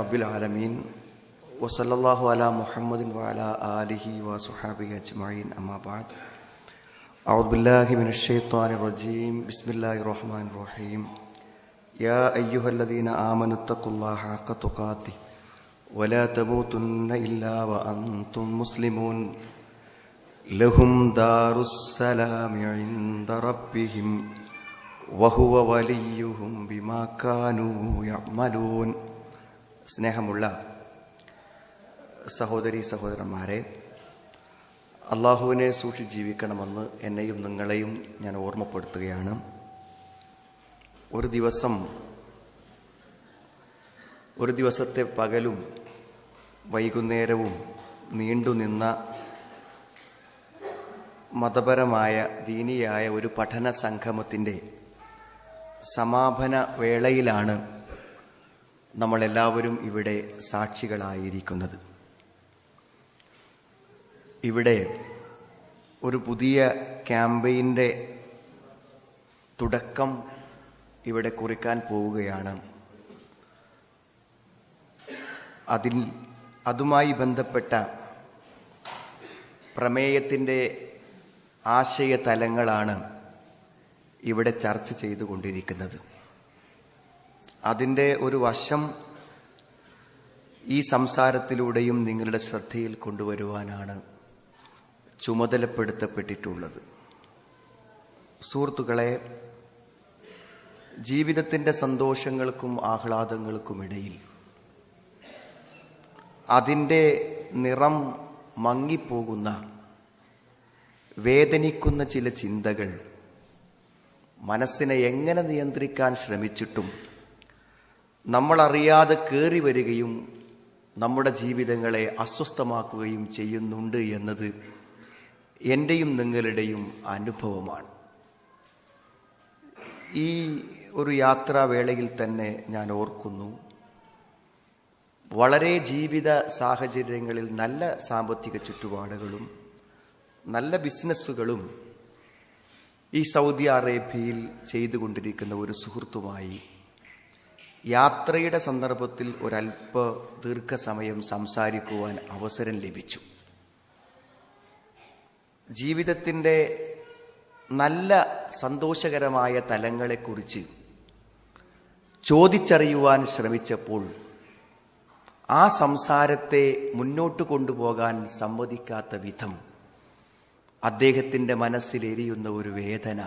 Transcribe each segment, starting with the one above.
റബ്ബിൽ ആലമീൻ വസല്ലല്ലാഹു അലാ മുഹമ്മദിൻ വഅലാ ആലിഹി വസുഹാബിഹി അജ്മഈൻ അമ്മാ ബഅദ് അഊദു ബില്ലാഹി മിനശ് ശൈത്വാനിർ റജീം ബിസ്മില്ലാഹിർ റഹ്മാനിർ റഹീം യാ അയ്യുഹല്ലദീന ആമനു തഖുല്ലാഹ ഹഖ്ക തുഖാതിഹി വലാ തമൂതുന്ന ഇല്ലാ വഅൻതും മുസ്ലിമൂൻ ലഹും ദാറുസ്സലാമി ഇൻദ റബ്ബിഹിം വഹുവ വലിയ്യുഹും ബിമാ കാനൂ യഅമലൂൻ. സ്നേഹമുള്ള സഹോദരീ സഹോദരന്മാരെ, അള്ളാഹുവിനെ സൂക്ഷിച്ച് ജീവിക്കണമെന്ന് എന്നെയും നിങ്ങളെയും ഞാൻ ഓർമ്മപ്പെടുത്തുകയാണ്. ഒരു ദിവസത്തെ പകലും വൈകുന്നേരവും നീണ്ടുനിന്ന മതപരമായ ദീനിയായ ഒരു പഠന സംഗമത്തിൻ്റെ സമാപന വേളയിലാണ് നമ്മളെല്ലാവരും ഇവിടെ സാക്ഷികളായിരിക്കുന്നത്. ഇവിടെ ഒരു പുതിയ ക്യാമ്പയിൻ്റെ തുടക്കം ഇവിടെ കുറിക്കാൻ പോവുകയാണ്. അതുമായി ബന്ധപ്പെട്ട പ്രമേയത്തിൻ്റെ ആശയ തലങ്ങളാണ് ഇവിടെ ചർച്ച ചെയ്തുകൊണ്ടിരിക്കുന്നത്. അതിൻ്റെ ഒരു വശം ഈ സംസാരത്തിലൂടെയും നിങ്ങളുടെ ശ്രദ്ധയിൽ കൊണ്ടുവരുവാനാണ് ചുമതലപ്പെടുത്തപ്പെട്ടിട്ടുള്ളത്. സുഹൃത്തുക്കളെ, ജീവിതത്തിൻ്റെ സന്തോഷങ്ങൾക്കും ആഹ്ലാദങ്ങൾക്കുമിടയിൽ അതിൻ്റെ നിറം മങ്ങിപ്പോകുന്ന വേദനിക്കുന്ന ചില ചിന്തകൾ മനസ്സിനെ എങ്ങനെ നിയന്ത്രിക്കാൻ ശ്രമിച്ചിട്ടും നമ്മളറിയാതെ കയറി വരികയും നമ്മുടെ ജീവിതങ്ങളെ അസ്വസ്ഥമാക്കുകയും ചെയ്യുന്നുണ്ട് എന്നത് എൻ്റെയും നിങ്ങളുടെയും അനുഭവമാണ്. ഈ ഒരു യാത്രാവേളയിൽ തന്നെ ഞാൻ ഓർക്കുന്നു, വളരെ ജീവിത സാഹചര്യങ്ങളിൽ നല്ല സാമ്പത്തിക ചുറ്റുപാടുകളും നല്ല ബിസിനസ്സുകളും ഈ സൗദി അറേബ്യയിൽ ചെയ്തുകൊണ്ടിരിക്കുന്ന ഒരു സുഹൃത്തുമായി യാത്രയുടെ സന്ദർഭത്തിൽ ഒരല്പ ദീർഘസമയം സംസാരിക്കുവാൻ അവസരം ലഭിച്ചു. ജീവിതത്തിൻ്റെ നല്ല സന്തോഷകരമായ തലങ്ങളെക്കുറിച്ച് ചോദിച്ചറിയുവാൻ ശ്രമിച്ചപ്പോൾ ആ സംസാരത്തെ മുന്നോട്ട് കൊണ്ടുപോകാൻ സമ്മതിക്കാത്ത വിധം അദ്ദേഹത്തിൻ്റെ മനസ്സിലെരിയുന്ന ഒരു വേദന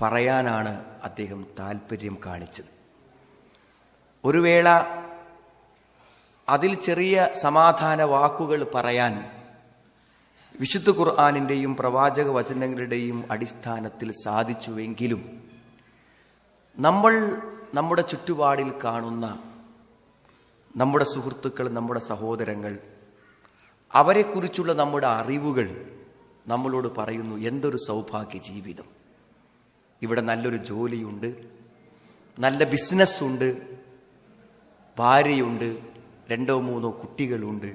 പറയാനാണ് അദ്ദേഹം താല്പര്യം കാണിച്ചത്. ഒരു വേള അതിൽ ചെറിയ സമാധാന വാക്കുകൾ പറയാൻ വിശുദ്ധ ഖുർആനിൻ്റെയും പ്രവാചക വചനങ്ങളുടെയും അടിസ്ഥാനത്തിൽ സാധിച്ചുവെങ്കിലും നമ്മൾ നമ്മുടെ ചുറ്റുപാടിൽ കാണുന്ന നമ്മുടെ സുഹൃത്തുക്കൾ, നമ്മുടെ സഹോദരങ്ങൾ, അവരെക്കുറിച്ചുള്ള നമ്മുടെ അറിവുകൾ നമ്മളോട് പറയുന്നു, എന്തൊരു സൗഭാഗ്യ ജീവിതം, ഇവിടെ നല്ലൊരു ജോലിയുണ്ട്, നല്ല ബിസിനസ്സുണ്ട്, ഭാര്യയുണ്ട്, 2-3 കുട്ടികളുണ്ട്,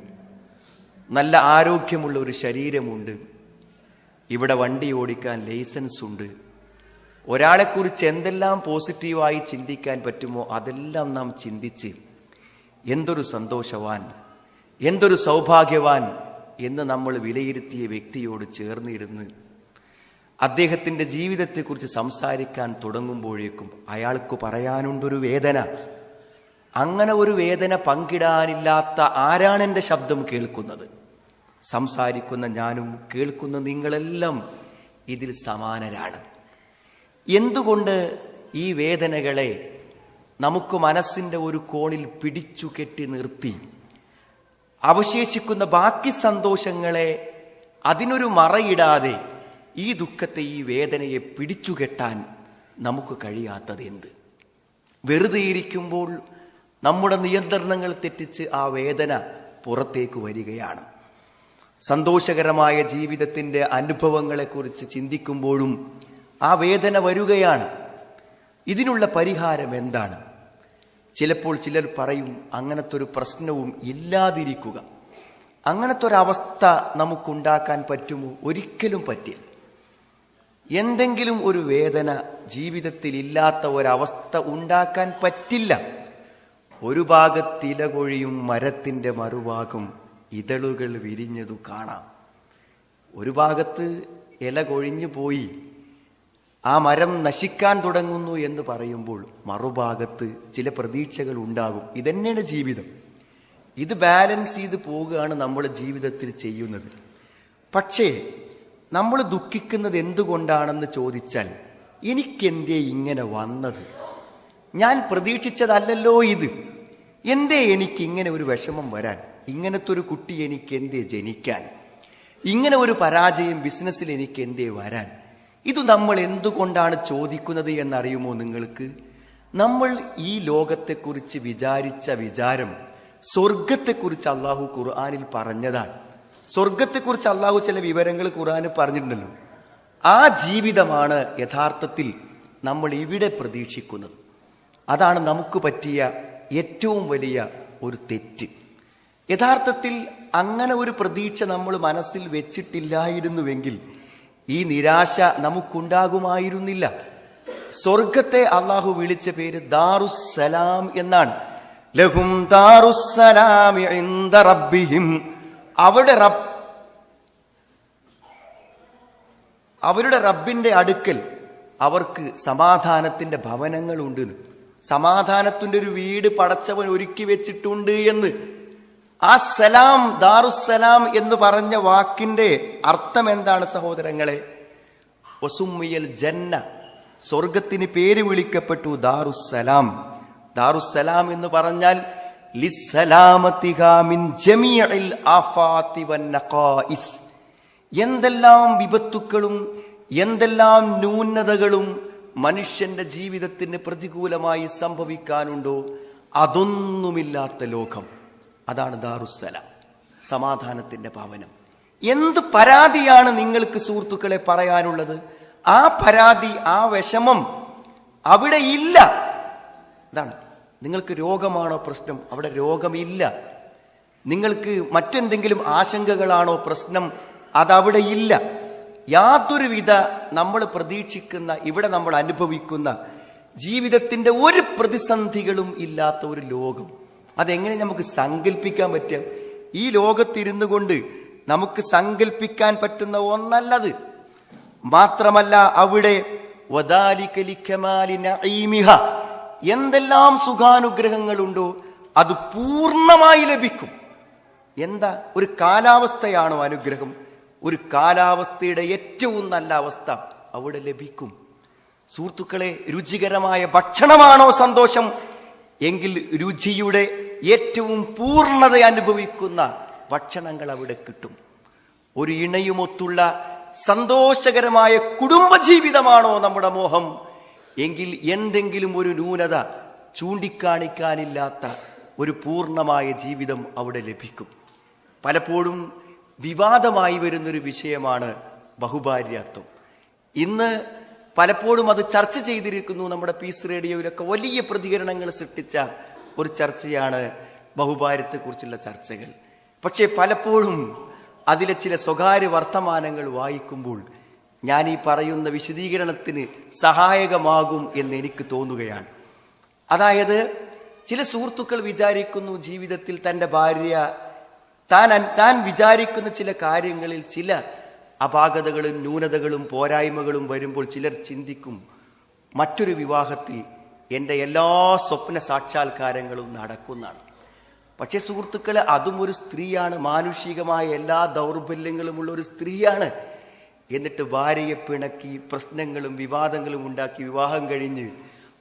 നല്ല ആരോഗ്യമുള്ള ഒരു ശരീരമുണ്ട്, ഇവിടെ വണ്ടി ഓടിക്കാൻ ലൈസൻസ് ഉണ്ട്. ഒരാളെക്കുറിച്ച് എന്തെല്ലാം പോസിറ്റീവായി ചിന്തിക്കാൻ പറ്റുമോ അതെല്ലാം നാം ചിന്തിച്ച് എന്തൊരു സന്തോഷവാൻ, എന്തൊരു സൗഭാഗ്യവാൻ എന്ന് നമ്മൾ വിലയിരുത്തിയ വ്യക്തിയോട് ചേർന്നിരുന്ന് അദ്ദേഹത്തിൻ്റെ ജീവിതത്തെക്കുറിച്ച് സംസാരിക്കാൻ തുടങ്ങുമ്പോഴേക്കും അയാൾക്ക് പറയാനുണ്ടൊരു വേദന. അങ്ങനെ ഒരു വേദന പങ്കിടാനില്ലാത്ത ആരാണ് എൻ്റെ ശബ്ദം കേൾക്കുന്നത്? സംസാരിക്കുന്ന ഞാനും കേൾക്കുന്ന നിങ്ങളെല്ലാം ഇതിൽ സമാനരാണ്. എന്തുകൊണ്ട് ഈ വേദനകളെ നമുക്ക് മനസ്സിൻ്റെ ഒരു കോണിൽ പിടിച്ചു കെട്ടി നിർത്തി അവശേഷിക്കുന്ന ബാക്കി സന്തോഷങ്ങളെ അതിനൊരു മറയിടാതെ ഈ ദുഃഖത്തെ, ഈ വേദനയെ പിടിച്ചുകെട്ടാൻ നമുക്ക് കഴിയാത്തത് എന്ത്? വെറുതെ ഇരിക്കുമ്പോൾ നമ്മുടെ നിയന്ത്രണങ്ങൾ തെറ്റിച്ച് ആ വേദന പുറത്തേക്ക് വരികയാണ്. സന്തോഷകരമായ ജീവിതത്തിൻ്റെ അനുഭവങ്ങളെക്കുറിച്ച് ചിന്തിക്കുമ്പോഴും ആ വേദന വരികയാണ്. ഇതിനുള്ള പരിഹാരം എന്താണ്? ചിലപ്പോൾ ചിലർ പറയും, അങ്ങനത്തെ ഒരു പ്രശ്നവും ഇല്ലാതിരിക്കുക. അങ്ങനത്തെ ഒരവസ്ഥ നമുക്കുണ്ടാക്കാൻ പറ്റുമോ? ഒരിക്കലും പറ്റില്ല. എന്തെങ്കിലും ഒരു വേദന ജീവിതത്തിൽ ഇല്ലാത്ത ഒരവസ്ഥ ഉണ്ടാക്കാൻ പറ്റില്ല. ഒരു ഭാഗത്തില കൊഴിയും മരത്തിന്റെ മറുഭാഗം ഇതളുകൾ വിരിഞ്ഞതു കാണാം. ഒരു ഭാഗത്ത് ഇല കൊഴിഞ്ഞു പോയി, ആ മരം നശിക്കാൻ തുടങ്ങുന്നു എന്ന് പറയുമ്പോൾ മറുഭാഗത്ത് ചില പ്രതീക്ഷകൾ ഉണ്ടാകും. ഇതന്നെയാണ് ജീവിതം. ഇത് ബാലൻസ് ചെയ്ത് പോവുകയാണ് നമ്മൾ ജീവിതത്തിൽ ചെയ്യുന്നത്. പക്ഷേ നമ്മൾ ദുഃഖിക്കുന്നത് എന്തുകൊണ്ടാണെന്ന് ചോദിച്ചാൽ, എനിക്കെന്തേ ഇങ്ങനെ വന്നത്? ഞാൻ പ്രതീക്ഷിച്ചതല്ലല്ലോ ഇത്. എന്തേ എനിക്ക് ഇങ്ങനെ ഒരു വിഷമം വരാൻ? ഇങ്ങനത്തെ ഒരു കുട്ടി എനിക്ക് എന്തേ ജനിക്കാൻ? ഇങ്ങനെ ഒരു പരാജയം ബിസിനസ്സിൽ എനിക്ക് എന്തേ വരാൻ? ഇത് നമ്മൾ എന്തുകൊണ്ടാണ് ചോദിക്കുന്നത് എന്നറിയുമോ നിങ്ങൾക്ക്? നമ്മൾ ഈ ലോകത്തെക്കുറിച്ച് വിചാരിച്ച വിചാരം സ്വർഗത്തെക്കുറിച്ച് അള്ളാഹു ഖുർആനിൽ പറഞ്ഞതാണ്. സ്വർഗത്തെക്കുറിച്ച് അള്ളാഹു ചില വിവരങ്ങൾ ഖുർആനിൽ പറഞ്ഞിട്ടുണ്ടല്ലോ. ആ ജീവിതമാണ് യഥാർത്ഥത്തിൽ നമ്മൾ ഇവിടെ പ്രതീക്ഷിക്കുന്നത്. അതാണ് നമുക്ക് പറ്റിയ ഏറ്റവും വലിയ ഒരു തെറ്റ്. യഥാർത്ഥത്തിൽ അങ്ങനെ ഒരു പ്രതീക്ഷ നമ്മൾ മനസ്സിൽ വെച്ചിട്ടില്ലായിരുന്നുവെങ്കിൽ ഈ നിരാശ നമുക്കുണ്ടാകുമായിരുന്നില്ല. സ്വർഗത്തെ അള്ളാഹു വിളിച്ച പേര് ദാറുസ്സലാം എന്നാണ്. ലഹും ദാറുസ്സലാം ഇൻദ റബ്ബിഹിം. അവരുടെ റബ്ബിന്റെ അടുക്കൽ അവർക്ക് സമാധാനത്തിന്റെ ഭവനങ്ങളുണ്ട്. സമാധാനത്തിന്റെ ഒരു വീട് പടച്ചവൻ ഒരുക്കി വെച്ചിട്ടുണ്ട് എന്ന്. ആ സലാം, ദാറുസ്സലാം എന്ന് പറഞ്ഞ വാക്കിന്റെ അർത്ഥം എന്താണ് സഹോദരങ്ങളെ? വസുമ്മിയൽ ജന്ന, സ്വർഗത്തിന് പേര് വിളിക്കപ്പെട്ടു ദാറുസ്സലാം. ദാറുസ്സലാം എന്ന് പറഞ്ഞാൽ ലിസ്സലാമതിഹാ മിൻ ജമീഇൽ ആഫാതി വന്നഖായിസ്. എന്തെല്ലാം വിപത്തുക്കളും എന്തെല്ലാം ന്യൂനതകളും മനുഷ്യന്റെ ജീവിതത്തിന് പ്രതികൂലമായി സംഭവിക്കാനുണ്ടോ അതൊന്നുമില്ലാത്ത ലോകം. അതാണ് ദാറുസ്സലാം, സമാധാനത്തിന്റെ ഭവനം. എന്ത് പരാതിയാണ് നിങ്ങൾക്ക് സുഹൃത്തുക്കളെ പറയാനുള്ളത്? ആ പരാതി, ആ വിഷമം അവിടെ ഇല്ല. അതാണ്. നിങ്ങൾക്ക് രോഗമാണോ പ്രശ്നം? അവിടെ രോഗമില്ല. നിങ്ങൾക്ക് മറ്റെന്തെങ്കിലും ആശങ്കകളാണോ പ്രശ്നം? അതവിടെ ഇല്ല. യാതൊരുവിധ നമ്മൾ പ്രതീക്ഷിക്കുന്ന, ഇവിടെ നമ്മൾ അനുഭവിക്കുന്ന ജീവിതത്തിന്റെ ഒരു പ്രതിസന്ധികളും ഇല്ലാത്ത ഒരു ലോകം. അതെങ്ങനെ നമുക്ക് സങ്കല്പിക്കാൻ പറ്റുക? ഈ ലോകത്തിരുന്നു കൊണ്ട് നമുക്ക് സങ്കല്പിക്കാൻ പറ്റുന്ന ഒന്നല്ലത്. മാത്രമല്ല അവിടെ എന്തെല്ലാം സുഖാനുഗ്രഹങ്ങളുണ്ടോ അത് പൂർണ്ണമായി ലഭിക്കും. എന്താ? ഒരു കാലാവസ്ഥയാണോ അനുഗ്രഹം? ഒരു കാലാവസ്ഥയുടെ ഏറ്റവും നല്ല അവസ്ഥ അവിടെ ലഭിക്കും. സുഹൃത്തുക്കളെ, രുചികരമായ ഭക്ഷണമാണോ സന്തോഷം? എങ്കിൽ രുചിയുടെ ഏറ്റവും പൂർണ്ണത അനുഭവിക്കുന്ന ഭക്ഷണങ്ങൾ അവിടെ കിട്ടും. ഒരു ഇണയുമൊത്തുള്ള സന്തോഷകരമായ കുടുംബജീവിതമാണോ നമ്മുടെ മോഹം? എങ്കിൽ എന്തെങ്കിലും ഒരു ന്യൂനത ചൂണ്ടിക്കാണിക്കാനില്ലാത്ത ഒരു പൂർണ്ണമായ ജീവിതം അവിടെ ലഭിക്കും. പലപ്പോഴും വിവാദമായി വരുന്നൊരു വിഷയമാണ് ബഹുഭാര്യാത്വം. ഇന്ന് പലപ്പോഴും അത് ചർച്ച ചെയ്തിരിക്കുന്നു. നമ്മുടെ പീസ് റേഡിയോയിലൊക്കെ വലിയ പ്രതികരണങ്ങൾ സൃഷ്ടിച്ച ഒരു ചർച്ചയാണ് ബഹുഭാര്യത്തെക്കുറിച്ചുള്ള ചർച്ചകൾ. പക്ഷേ പലപ്പോഴും അതിലെ ചില സ്വകാര്യ വർത്തമാനങ്ങൾ വായിക്കുമ്പോൾ ഞാൻ ഈ പറയുന്ന വിശദീകരണത്തിന് സഹായകമാകും എന്ന് എനിക്ക് തോന്നുകയാണ്. അതായത്, ചില സുഹൃത്തുക്കൾ വിചാരിക്കുന്നു ജീവിതത്തിൽ തൻ്റെ ഭാര്യ താൻ വിചാരിക്കുന്ന ചില കാര്യങ്ങളിൽ ചില അപാകതകളും ന്യൂനതകളും പോരായ്മകളും വരുമ്പോൾ ചിലർ ചിന്തിക്കും, മറ്റൊരു വിവാഹത്തിൽ എൻ്റെ എല്ലാ സ്വപ്ന സാക്ഷാത്കാരങ്ങളും നടക്കുന്നതാണ്. പക്ഷേ സുഹൃത്തുക്കളെ, അതും ഒരു സ്ത്രീയാണ്. മാനുഷികമായ എല്ലാ ദൗർബല്യങ്ങളുമുള്ള ഒരു സ്ത്രീയാണ്. എന്നിട്ട് ഭാര്യയെ പിണക്കി പ്രശ്നങ്ങളും വിവാദങ്ങളും ഉണ്ടാക്കി വിവാഹം കഴിഞ്ഞ്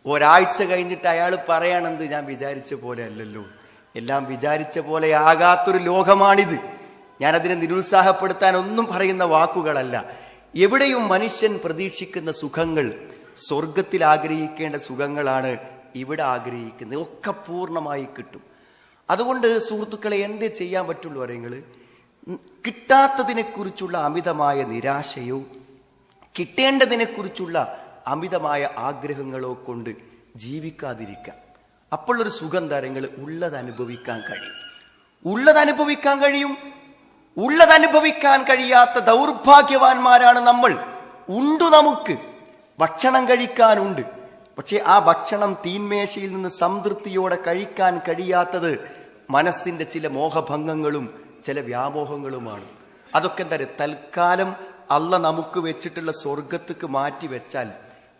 ഒരാഴ്ച കഴിഞ്ഞിട്ട് അയാൾ പറയണത്, ഞാൻ വിചാരിച്ച പോലെ അല്ലല്ലോ, എല്ലാം വിചാരിച്ച പോലെ ആകാത്തൊരു ലോകമാണിത്. ഞാനതിനെ നിരുത്സാഹപ്പെടുത്താൻ ഒന്നും പറയുന്ന വാക്കുകളല്ല. എവിടെയും മനുഷ്യൻ പ്രതീക്ഷിക്കുന്ന സുഖങ്ങൾ, സ്വർഗത്തിൽ ആഗ്രഹിക്കേണ്ട സുഖങ്ങളാണ് ഇവിടെ ആഗ്രഹിക്കുന്നത്. ഒക്കെ പൂർണ്ണമായി കിട്ടും. അതുകൊണ്ട് സുഹൃത്തുക്കളെ, എന്തേ ചെയ്യാൻ പറ്റുള്ളൂ അറിയങ്ങൾ? കിട്ടാത്തതിനെ കുറിച്ചുള്ള അമിതമായ നിരാശയോ കിട്ടേണ്ടതിനെ കുറിച്ചുള്ള അമിതമായ ആഗ്രഹങ്ങളോ കൊണ്ട് ജീവിക്കാതിരിക്കാം. അപ്പോൾ ഒരു സുഖം തരങ്ങൾ ഉള്ളത് അനുഭവിക്കാൻ കഴിയും. ഉള്ളത് അനുഭവിക്കാൻ കഴിയാത്ത ദൗർഭാഗ്യവാന്മാരാണ് നമ്മൾ. നമുക്ക് ഭക്ഷണം കഴിക്കാനുണ്ട്, പക്ഷെ ആ ഭക്ഷണം തീന്മേശയിൽ നിന്ന് സംതൃപ്തിയോടെ കഴിക്കാൻ കഴിയാത്തത് മനസ്സിന്റെ ചില മോഹഭംഗങ്ങളും ചില വ്യാമോഹങ്ങളുമാണ്. അതൊക്കെ എന്താ പറയുക, തൽക്കാലം അള്ള നമുക്ക് വെച്ചിട്ടുള്ള സ്വർഗത്തേക്ക് മാറ്റി വെച്ചാൽ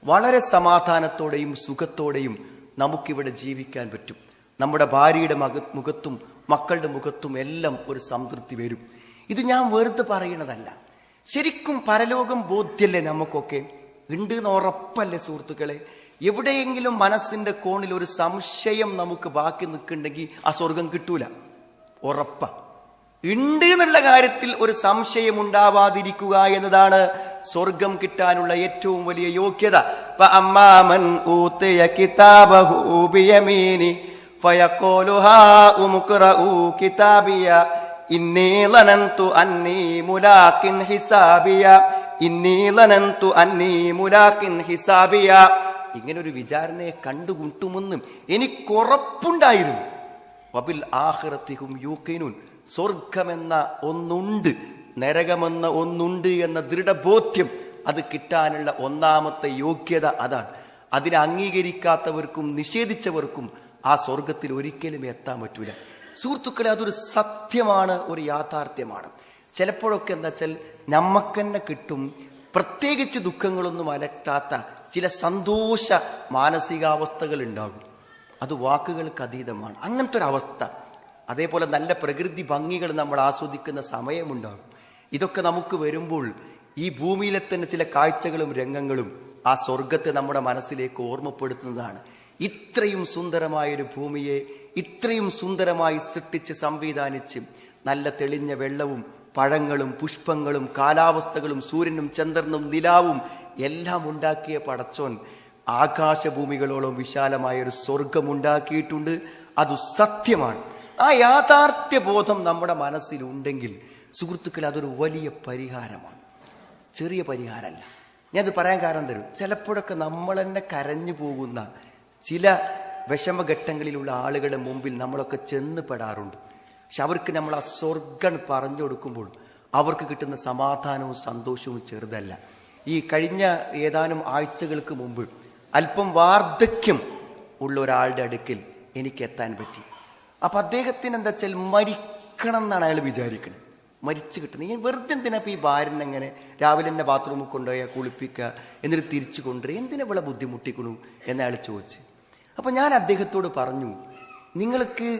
വളരെ സമാധാനത്തോടെയും സുഖത്തോടെയും നമുക്കിവിടെ ജീവിക്കാൻ പറ്റും. നമ്മുടെ ഭാര്യയുടെ മുഖത്തും മക്കളുടെ മുഖത്തും എല്ലാം ഒരു സംതൃപ്തി വരും. ഇത് ഞാൻ വെറുതെ പറയണതല്ല, ശരിക്കും പരലോകം ബോധ്യല്ലേ നമുക്കൊക്കെ ഉണ്ട് എന്ന് ഉറപ്പല്ലേ സുഹൃത്തുക്കളെ? എവിടെയെങ്കിലും മനസ്സിന്റെ കോണിൽ ഒരു സംശയം നമുക്ക് ബാക്കി നിൽക്കുന്നുണ്ടെങ്കിൽ ആ സ്വർഗം കിട്ടൂല, ഉറപ്പ. ഉണ്ട് എന്നുള്ള കാര്യത്തിൽ ഒരു സംശയം ഉണ്ടാവാതിരിക്കുക എന്നതാണ് സ്വർഗം കിട്ടാനുള്ള ഏറ്റവും വലിയ യോഗ്യത. അമ്മാമൻ ഊതിയ കിതാബഹു ബിയമീനി ഫയഖൂലു ഹാഉം ഖറഊ കിതാബിയ ഇന്നി ലനന്തു അന്നി മുലാഖിൻ ഹിസാബിയ ഇന്നി ലനന്തു അന്നി മുലാഖിൻ ഹിസാബിയ. ഇങ്ങനെ ഒരു വിചാരണയെ കണ്ടുമുട്ടുമെന്ന് എനിക്കുറപ്പുണ്ടായിരുന്നു. വബിൽ ആഖിറതിഹും യൂഖിനൂൻ, സ്വർഗമെന്ന ഒന്നുണ്ട്, നരകമെന്ന ഒന്നുണ്ട് എന്ന ദൃഢബോധ്യം അത് കിട്ടാനുള്ള ഒന്നാമത്തെ യോഗ്യത അതാണ്. അതിനെ അംഗീകരിക്കാത്തവർക്കും നിഷേധിച്ചവർക്കും ആ സ്വർഗത്തിൽ ഒരിക്കലും എത്താൻ പറ്റൂല. സുഹൃത്തുക്കളെ, അതൊരു സത്യമാണ്, ഒരു യാഥാർത്ഥ്യമാണ്. ചിലപ്പോഴൊക്കെ എന്താ വെച്ചാൽ നമ്മക്കെന്നെ കിട്ടും പ്രത്യേകിച്ച് ദുഃഖങ്ങളൊന്നും അലട്ടാത്ത ചില സന്തോഷ മാനസികാവസ്ഥകൾ ഉണ്ടാകും. അത് വാക്കുകൾക്ക് അതീതമാണ് അങ്ങനത്തെ ഒരു അവസ്ഥ. അതേപോലെ നല്ല പ്രകൃതി ഭംഗികൾ നമ്മൾ ആസ്വദിക്കുന്ന സമയമുണ്ടാകും. ഇതൊക്കെ നമുക്ക് വരുമ്പോൾ ഈ ഭൂമിയിലെ തന്നെ ചില കാഴ്ചകളും രംഗങ്ങളും ആ സ്വർഗത്തെ നമ്മുടെ മനസ്സിലേക്ക് ഓർമ്മപ്പെടുത്തുന്നതാണ്. ഇത്രയും സുന്ദരമായൊരു ഭൂമിയെ ഇത്രയും സുന്ദരമായി സൃഷ്ടിച്ച് സംവിധാനിച്ച് നല്ല തെളിഞ്ഞ വെള്ളവും പഴങ്ങളും പുഷ്പങ്ങളും കാലാവസ്ഥകളും സൂര്യനും ചന്ദ്രനും നിലാവും എല്ലാം ഉണ്ടാക്കിയ പടച്ചോൻ ആകാശഭൂമികളോളം വിശാലമായൊരു സ്വർഗമുണ്ടാക്കിയിട്ടുണ്ട്. അത് സത്യമാണ്. ആ യാഥാർത്ഥ്യ ബോധം നമ്മുടെ മനസ്സിലുണ്ടെങ്കിൽ സുഹൃത്തുക്കൾ അതൊരു വലിയ പരിഹാരമാണ്, ചെറിയ പരിഹാരമല്ല. ഞാനത് പറയാൻ കാരണം തരും. ചിലപ്പോഴൊക്കെ നമ്മൾ തന്നെ കരഞ്ഞു പോകുന്ന ചില വിഷമഘട്ടങ്ങളിലുള്ള ആളുകളുടെ മുമ്പിൽ നമ്മളൊക്കെ ചെന്ന് പെടാറുണ്ട്. പക്ഷെ അവർക്ക് നമ്മൾ ആ സ്വർഗം പറഞ്ഞു കൊടുക്കുമ്പോൾ അവർക്ക് കിട്ടുന്ന സമാധാനവും സന്തോഷവും ചെറുതല്ല. ഈ കഴിഞ്ഞ ഏതാനും ആഴ്ചകൾക്ക് മുമ്പ് അല്പം വാർദ്ധക്യം ഉള്ള ഒരാളുടെ അടുക്കൽ എനിക്ക് എത്താൻ പറ്റി. അപ്പൊ അദ്ദേഹത്തിന് എന്താ വെച്ചാൽ മരിക്കണം എന്നാണ് അയാൾ വിചാരിക്കുന്നത്, മരിച്ചു കിട്ടുന്നത്. ഞാൻ വെറുതെ എന്തിനാ ഇപ്പൊ ഈ ഭാര്യനെ എങ്ങനെ രാവിലെ തന്നെ ബാത്റൂമിൽ കൊണ്ടുപോയാൽ കുളിപ്പിക്കുക, എന്നിട്ട് തിരിച്ചു കൊണ്ടുവരിക, എന്തിനാ ഇവിടെ ബുദ്ധിമുട്ടിക്കണു എന്നയാൾ ചോദിച്ചു. അപ്പൊ ഞാൻ അദ്ദേഹത്തോട് പറഞ്ഞു, നിങ്ങൾക്ക്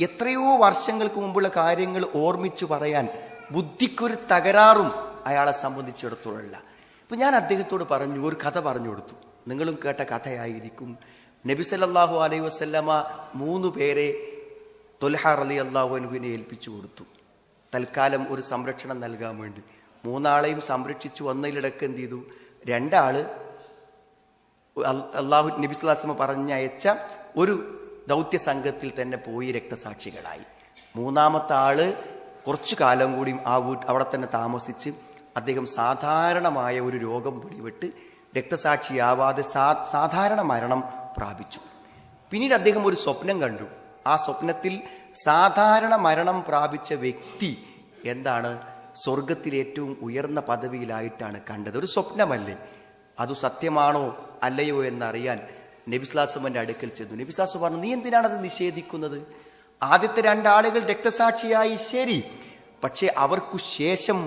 എത്രയോ വർഷങ്ങൾക്ക് മുമ്പുള്ള കാര്യങ്ങൾ ഓർമ്മിച്ചു പറയാൻ ബുദ്ധിക്കൊരു തകരാറും അയാളെ സംബന്ധിച്ചിടത്തോളമല്ല. ഇപ്പൊ ഞാൻ അദ്ദേഹത്തോട് പറഞ്ഞു, ഒരു കഥ പറഞ്ഞു കൊടുത്തു. നിങ്ങളും കേട്ട കഥയായിരിക്കും. നബി സല്ലല്ലാഹു അലൈഹി വസല്ലമ 3 പേരെ ത്വൽഹ റളിയല്ലാഹു അൻഹുവിനെ ഏൽപ്പിച്ചു കൊടുത്തു, തൽക്കാലം ഒരു സംരക്ഷണം നൽകാൻ വേണ്ടി. 3 ആളെയും സംരക്ഷിച്ചു. വന്നതിലിടക്ക് എന്ത് ചെയ്തു, 2 ആള് അള്ളാഹു നബി സല്ലല്ലാഹു അലൈഹി വസല്ലമ പറഞ്ഞയച്ച ഒരു ദൗത്യ സംഘത്തിൽ തന്നെ പോയി രക്തസാക്ഷികളായി. 3-ാമത്തെ ആള് കുറച്ചു കാലം കൂടി അവിടെ തന്നെ താമസിച്ച് അദ്ദേഹം സാധാരണമായ ഒരു രോഗം പിടിപെട്ട് രക്തസാക്ഷിയാവാതെ സാധാരണ മരണം പ്രാപിച്ചു. പിന്നീട് അദ്ദേഹം ഒരു സ്വപ്നം കണ്ടു. ആ സ്വപ്നത്തിൽ സാധാരണ മരണം പ്രാപിച്ച വ്യക്തി എന്താണ് സ്വർഗത്തിൽ ഏറ്റവും ഉയർന്ന പദവിയിലായിട്ടാണ് കണ്ടത്. ഒരു സ്വപ്നമല്ലേ, അത് സത്യമാണോ അല്ലയോ എന്നറിയാൻ നബി സ്വല്ലല്ലാഹു അലൈഹി വസല്ലമയുടെ അടുക്കൽ ചെന്നു. നബി സ്വല്ലല്ലാഹു അലൈഹി വസല്ലം പറഞ്ഞു, നീ എന്തിനാണത് നിഷേധിക്കുന്നത്? ആദ്യത്തെ 2 ആളുകൾ രക്തസാക്ഷിയായി, ശരി, പക്ഷെ അവർക്കു ശേഷം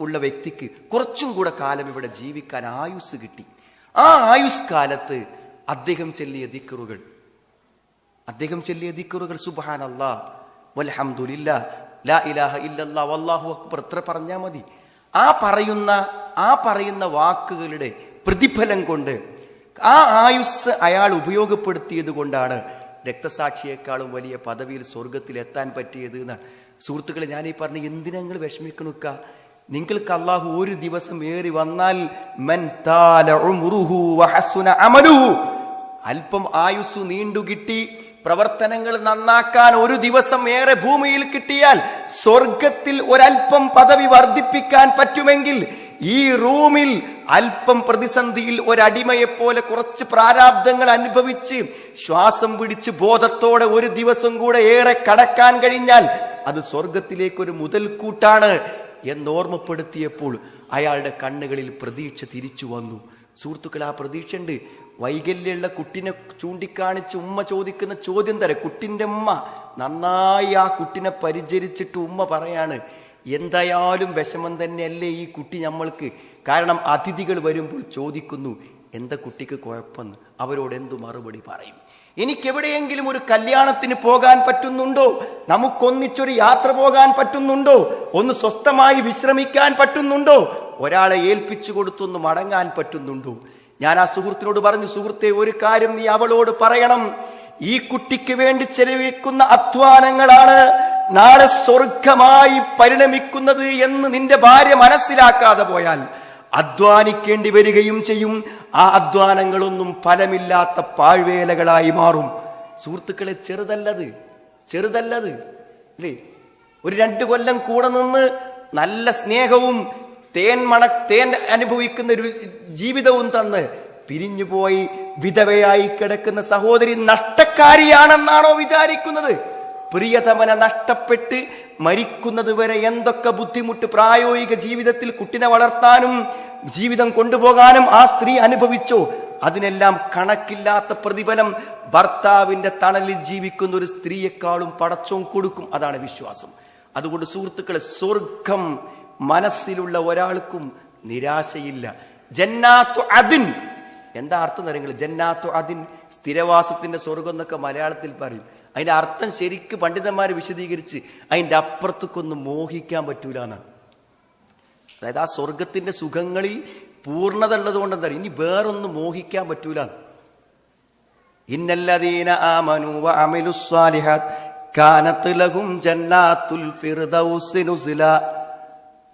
ഉള്ള വ്യക്തിക്ക് കുറച്ചും കൂടെ കാലം ഇവിടെ ജീവിക്കാൻ ആയുസ് കിട്ടി. ആ ആയുസ് കാലത്ത് അദ്ദേഹം ചൊല്ലിയ ദിക്റുകൾ സുബ്ഹാനല്ലാഹ് വൽഹംദുലില്ലാഹ് ലാ ഇലാഹ ഇല്ലല്ലാഹ് വല്ലാഹു അക്ബർ എത്ര പറഞ്ഞാൽ മതി. ആ പറയുന്ന വാക്കുകളുടെ പ്രതിഫലം കൊണ്ട് ആ ആയുസ് അയാൾ ഉപയോഗപ്പെടുത്തിയത് കൊണ്ടാണ് രക്തസാക്ഷിയെക്കാളും വലിയ പദവിയിൽ സ്വർഗത്തിൽ എത്താൻ പറ്റിയത് എന്നാണ്. സുഹൃത്തുക്കളെ, ഞാനീ പറഞ്ഞ എന്തിനാ നിങ്ങൾ വിഷമിക്കണുക്ക? നിങ്ങൾക്ക് അള്ളാഹു ഒരു ദിവസം ഏറി വന്നാൽ അല്പം ആയുസ് നീണ്ടു കിട്ടി, പ്രവർത്തനങ്ങൾ നന്നാക്കാൻ ഒരു ദിവസം ഏറെ ഭൂമിയിൽ കിട്ടിയാൽ സ്വർഗത്തിൽ ഒരല്പം പദവി വർദ്ധിപ്പിക്കാൻ പറ്റുമെങ്കിൽ ഈ റൂമിൽ അല്പം പ്രതിസന്ധിയിൽ ഒരടിമയെപ്പോലെ കുറച്ച് പ്രാരാബ്ദങ്ങൾ അനുഭവിച്ച് ശ്വാസം പിടിച്ച് ബോധത്തോടെ ഒരു ദിവസം കൂടെ ഏറെ കടക്കാൻ കഴിഞ്ഞാൽ അത് സ്വർഗത്തിലേക്കൊരു മുതൽക്കൂട്ടാണ് എന്നോർമ്മപ്പെടുത്തിയപ്പോൾ അയാളുടെ കണ്ണുകളിൽ പ്രതീക്ഷ തിരിച്ചു വന്നു. സുഹൃത്തുക്കൾ, ആ പ്രതീക്ഷ ഉണ്ട്. വൈകല്യമുള്ള കുട്ടിനെ ചൂണ്ടിക്കാണിച്ച് ഉമ്മ ചോദിക്കുന്ന ചോദ്യം തരാം. കുട്ടിന്റെ ഉമ്മ നന്നായി ആ കുട്ടിനെ പരിചരിച്ചിട്ട് ഉമ്മ പറയാണ്, എന്തായാലും വിഷമം തന്നെയല്ലേ ഈ കുട്ടി നമ്മൾക്ക്. കാരണം അതിഥികൾ വരുമ്പോൾ ചോദിക്കുന്നു, എന്താ കുട്ടിക്ക് കുഴപ്പമെന്ന്. അവരോട് എന്തു മറുപടി പറയും? എനിക്കെവിടെയെങ്കിലും ഒരു കല്യാണത്തിന് പോകാൻ പറ്റുന്നുണ്ടോ? നമുക്കൊന്നിച്ചൊരു യാത്ര പോകാൻ പറ്റുന്നുണ്ടോ? ഒന്ന് സ്വസ്ഥമായി വിശ്രമിക്കാൻ പറ്റുന്നുണ്ടോ? ഒരാളെ ഏൽപ്പിച്ചു കൊടുത്തൊന്ന് മടങ്ങാൻ പറ്റുന്നുണ്ടോ? ഞാൻ ആ സുഹൃത്തിനോട് പറഞ്ഞു, സുഹൃത്തെ, ഒരു കാര്യം നീ അവളോട് പറയണം. ഈ കുട്ടിക്ക് വേണ്ടി ചെലവഴിക്കുന്ന അധ്വാനങ്ങളാണ് നാളെ സ്വർഗമായി പരിണമിക്കുന്നത് എന്ന് നിന്റെ ഭാര്യ മനസ്സിലാക്കാതെ പോയാൽ അധ്വാനിക്കേണ്ടി വരികയും ചെയ്യും. ആ അധ്വാനങ്ങളൊന്നും ഫലമില്ലാത്ത പാഴ്വേലകളായി മാറും. സുഹൃത്തുക്കളെ, ചെറുതല്ലത് അല്ലേ? ഒരു 2 കൊല്ലം കൂടെ നിന്ന് നല്ല സ്നേഹവും തേൻ അനുഭവിക്കുന്ന ഒരു ജീവിതവും തന്ന് പിരിഞ്ഞുപോയി വിധവയായി കിടക്കുന്ന സഹോദരി നഷ്ടക്കാരിയാണെന്നാണോ വിചാരിക്കുന്നത്? പ്രിയതമനെ നഷ്ടപ്പെട്ട് മരിക്കുന്നത് വരെ എന്തൊക്കെ ബുദ്ധിമുട്ട് പ്രായോഗിക ജീവിതത്തിൽ കുട്ടിനെ വളർത്താനും ജീവിതം കൊണ്ടുപോകാനും ആ സ്ത്രീ അനുഭവിച്ചോ, അതിനെല്ലാം കണക്കില്ലാത്ത പ്രതിഫലം ഭർത്താവിന്റെ തണലിൽ ജീവിക്കുന്ന ഒരു സ്ത്രീയെക്കാളും പടച്ചോൻ കൊടുക്കും. അതാണ് വിശ്വാസം. അതുകൊണ്ട് സുഹൃത്തുക്കളെ, സ്വർഗം മനസ്സിലുള്ള ഒരാൾക്കും നിരാശയില്ല. ജന്നാത്തു അദിൻ എന്താ അർത്ഥം അറിയുന്നത്? ജന്നാത്തു അദിൻ, സ്ഥിരവാസത്തിന്റെ സ്വർഗം എന്നൊക്കെ മലയാളത്തിൽ പറയും. അതിന്റെ അർത്ഥം ശരിക്ക് പണ്ഡിതന്മാർ വിശദീകരിച്ച് അതിന്റെ അപ്പുറത്തേക്കൊന്നും മോഹിക്കാൻ പറ്റൂല എന്നാണ്. അതായത് ആ സ്വർഗത്തിന്റെ സുഖങ്ങളിൽ പൂർണ്ണത ഉള്ളത് കൊണ്ട് എന്താ, ഇനി വേറൊന്നും മോഹിക്കാൻ പറ്റൂല. ഇന്നല്ലദീന ആമനു വഅമിലുസ് സ്വാലിഹാത്ത് കാനത് ലഹും ജന്നാത്തുൽ ഫിർദൗസി നുസ്ല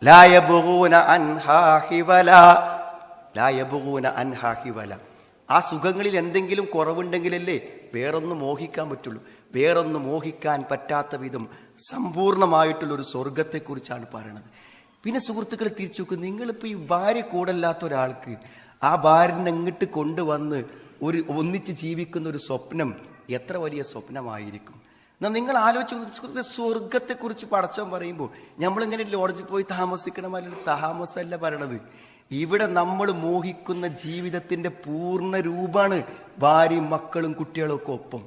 ലാ യബ്ഗൂന അൻഹാ ഹിവല. ആ സുഖങ്ങളിൽ എന്തെങ്കിലും കുറവുണ്ടെങ്കിലല്ലേ വേറൊന്നും മോഹിക്കാൻ പറ്റുള്ളൂ. വേറൊന്നും മോഹിക്കാൻ പറ്റാത്ത വിധം സമ്പൂർണമായിട്ടുള്ള ഒരു സ്വർഗത്തെക്കുറിച്ചാണ് പറയണത്. പിന്നെ സുഹൃത്തുക്കൾ, തിരിച്ചു നോക്കും, നിങ്ങളിപ്പോൾ ഈ ഭാര്യ കൂടല്ലാത്ത ഒരാൾക്ക് ആ ഭാര്യനെ ഇങ്ങോട്ട് കൊണ്ടുവന്ന് ഒന്നിച്ച് ജീവിക്കുന്ന ഒരു സ്വപ്നം എത്ര വലിയ സ്വപ്നമായിരിക്കും. എന്നാൽ നിങ്ങൾ ആലോചിച്ച് സ്വർഗത്തെക്കുറിച്ച് പടച്ചോൻ പറയുമ്പോൾ നമ്മളിങ്ങനെ ലോഡ്ജിൽ പോയി താമസിക്കണം, അല്ലെങ്കിൽ താമസമല്ല പറയണത്. ഇവിടെ നമ്മൾ മോഹിക്കുന്ന ജീവിതത്തിന്റെ പൂർണ്ണ രൂപമാണ് ഭാര്യയും മക്കളും കുട്ടികളും ഒക്കെ ഒപ്പം.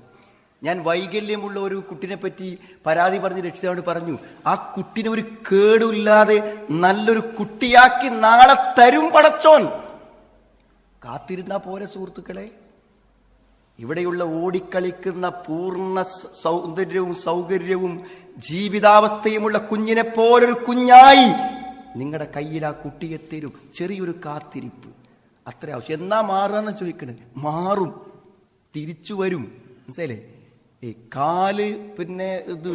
ഞാൻ വൈകല്യമുള്ള ഒരു കുട്ടിനെ പറ്റി പരാതി പറഞ്ഞ് രക്ഷിതാവോട് പറഞ്ഞു, ആ കുട്ടിനെ ഒരു കേടുമില്ലാതെ നല്ലൊരു കുട്ടിയാക്കി നാളെ തരും പടച്ചോൻ. കാത്തിരുന്നാ പോരെ സുഹൃത്തുക്കളെ. ഇവിടെയുള്ള ഓടിക്കളിക്കുന്ന പൂർണ്ണ സൗന്ദര്യവും സൗകര്യവും ജീവിതാവസ്ഥയുമുള്ള കുഞ്ഞിനെ പോലൊരു കുഞ്ഞായി നിങ്ങളുടെ കയ്യിൽ ആ കുട്ടിയെ തരും. ചെറിയൊരു കാത്തിരിപ്പ് അത്ര ആവശ്യം. എന്നാ മാറാന്ന് ചോദിക്കണത്, മാറും, തിരിച്ചു വരും. മനസ്സിലേ? കാല് പിന്നെ ഇത്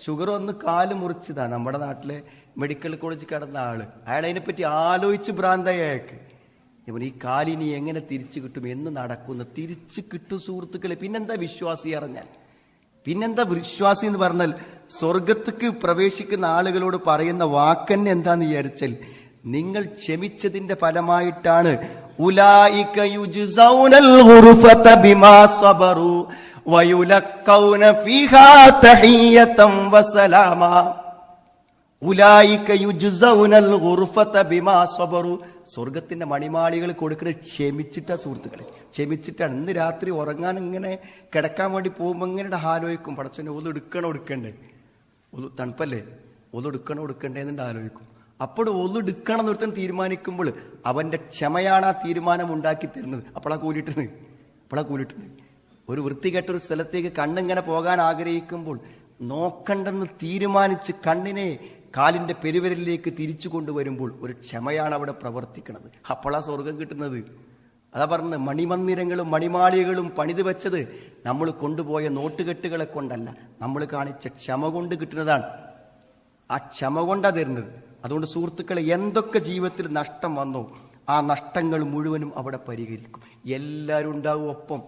ഷുഗർ വന്ന് കാല് മുറിച്ചതാ നമ്മുടെ നാട്ടിലെ മെഡിക്കൽ കോളേജിൽ കിടന്ന ആള്. അയാൾ അതിനെപ്പറ്റി ആലോചിച്ച് ഭ്രാന്തായി അയാൾക്ക്. ഈ കാലിനി എങ്ങനെ തിരിച്ചു കിട്ടും, എന്ന് നടക്കുന്ന തിരിച്ചു കിട്ടും സുഹൃത്തുക്കളെ. പിന്നെന്താ വിശ്വാസി അറിഞ്ഞാൽ, പിന്നെന്താ വിശ്വാസി എന്ന് പറഞ്ഞാൽ, സ്വർഗത്തേക്ക് പ്രവേശിക്കുന്ന ആളുകളോട് പറയുന്ന വാക്കന്നെ എന്താന്ന് വിചാരിച്ചാൽ, നിങ്ങൾ ക്ഷമിച്ചതിന്റെ ഫലമായിട്ടാണ് ഉലൈക യുജ്സൗനൽ ഗുർഫത ബിമാ സബറു വയുലഖൗന ഫീഹാ തഹിയ്യതൻ വസലാമാ. ഉലൈക യുജ്സൗനൽ ഗുർഫത ബിമാ സബറു. സ്വർഗത്തിന്റെ മണിമാളികൾ കൊടുക്കുന്നത് ക്ഷമിച്ചിട്ടാ സുഹൃത്തുക്കളെ, ക്ഷമിച്ചിട്ടാണ്. ഇന്ന് രാത്രി ഉറങ്ങാൻ ഇങ്ങനെ കിടക്കാൻ വേണ്ടി പോകുമ്പോൾ ഇങ്ങനെ ആലോചിക്കും, പടച്ചോനെ ഒന്ന് എടുക്കണ്ടേ, തണുപ്പല്ലേ, എടുക്കണ്ടേ എന്നുണ്ട് ആലോചിക്കും. അപ്പോൾ എടുക്കണം എന്ന് ഒരുത്തൻ തീരുമാനിക്കുമ്പോൾ അവന്റെ ക്ഷമയാണ് ആ തീരുമാനം ഉണ്ടാക്കി തരുന്നത്. അപ്പോഴാ കൂലിട്ടുണ്ട്. ഒരു വൃത്തികെട്ടൊരു സ്ഥലത്തേക്ക് കണ്ണിങ്ങനെ പോകാൻ ആഗ്രഹിക്കുമ്പോൾ നോക്കണ്ടെന്ന് തീരുമാനിച്ച് കണ്ണിനെ കാലിന്റെ പെരുവിരലിലേക്ക് തിരിച്ചു കൊണ്ടുവരുമ്പോൾ ഒരു ക്ഷമയാണ് അവിടെ പ്രവർത്തിക്കുന്നത്. അപ്പോഴാ സ്വർഗം കിട്ടുന്നത്. അതാ പറഞ്ഞത്, മണിമന്ദിരങ്ങളും മണിമാളികകളും പണിത് വെച്ചത് നമ്മൾ കൊണ്ടുപോയ നോട്ടുകെട്ടുകളെ കൊണ്ടല്ല, നമ്മൾ കാണിച്ച ക്ഷമ കൊണ്ട് കിട്ടുന്നതാണ്. ആ ക്ഷമ കൊണ്ടാ തരുന്നത്. അതുകൊണ്ട് സുഹൃത്തുക്കളെ, എന്തൊക്കെ ജീവിതത്തിൽ നഷ്ടം വന്നോ ആ നഷ്ടങ്ങൾ മുഴുവനും അവിടെ പരിഹരിക്കും. എല്ലാവരും ഉണ്ടാവും ഒപ്പം.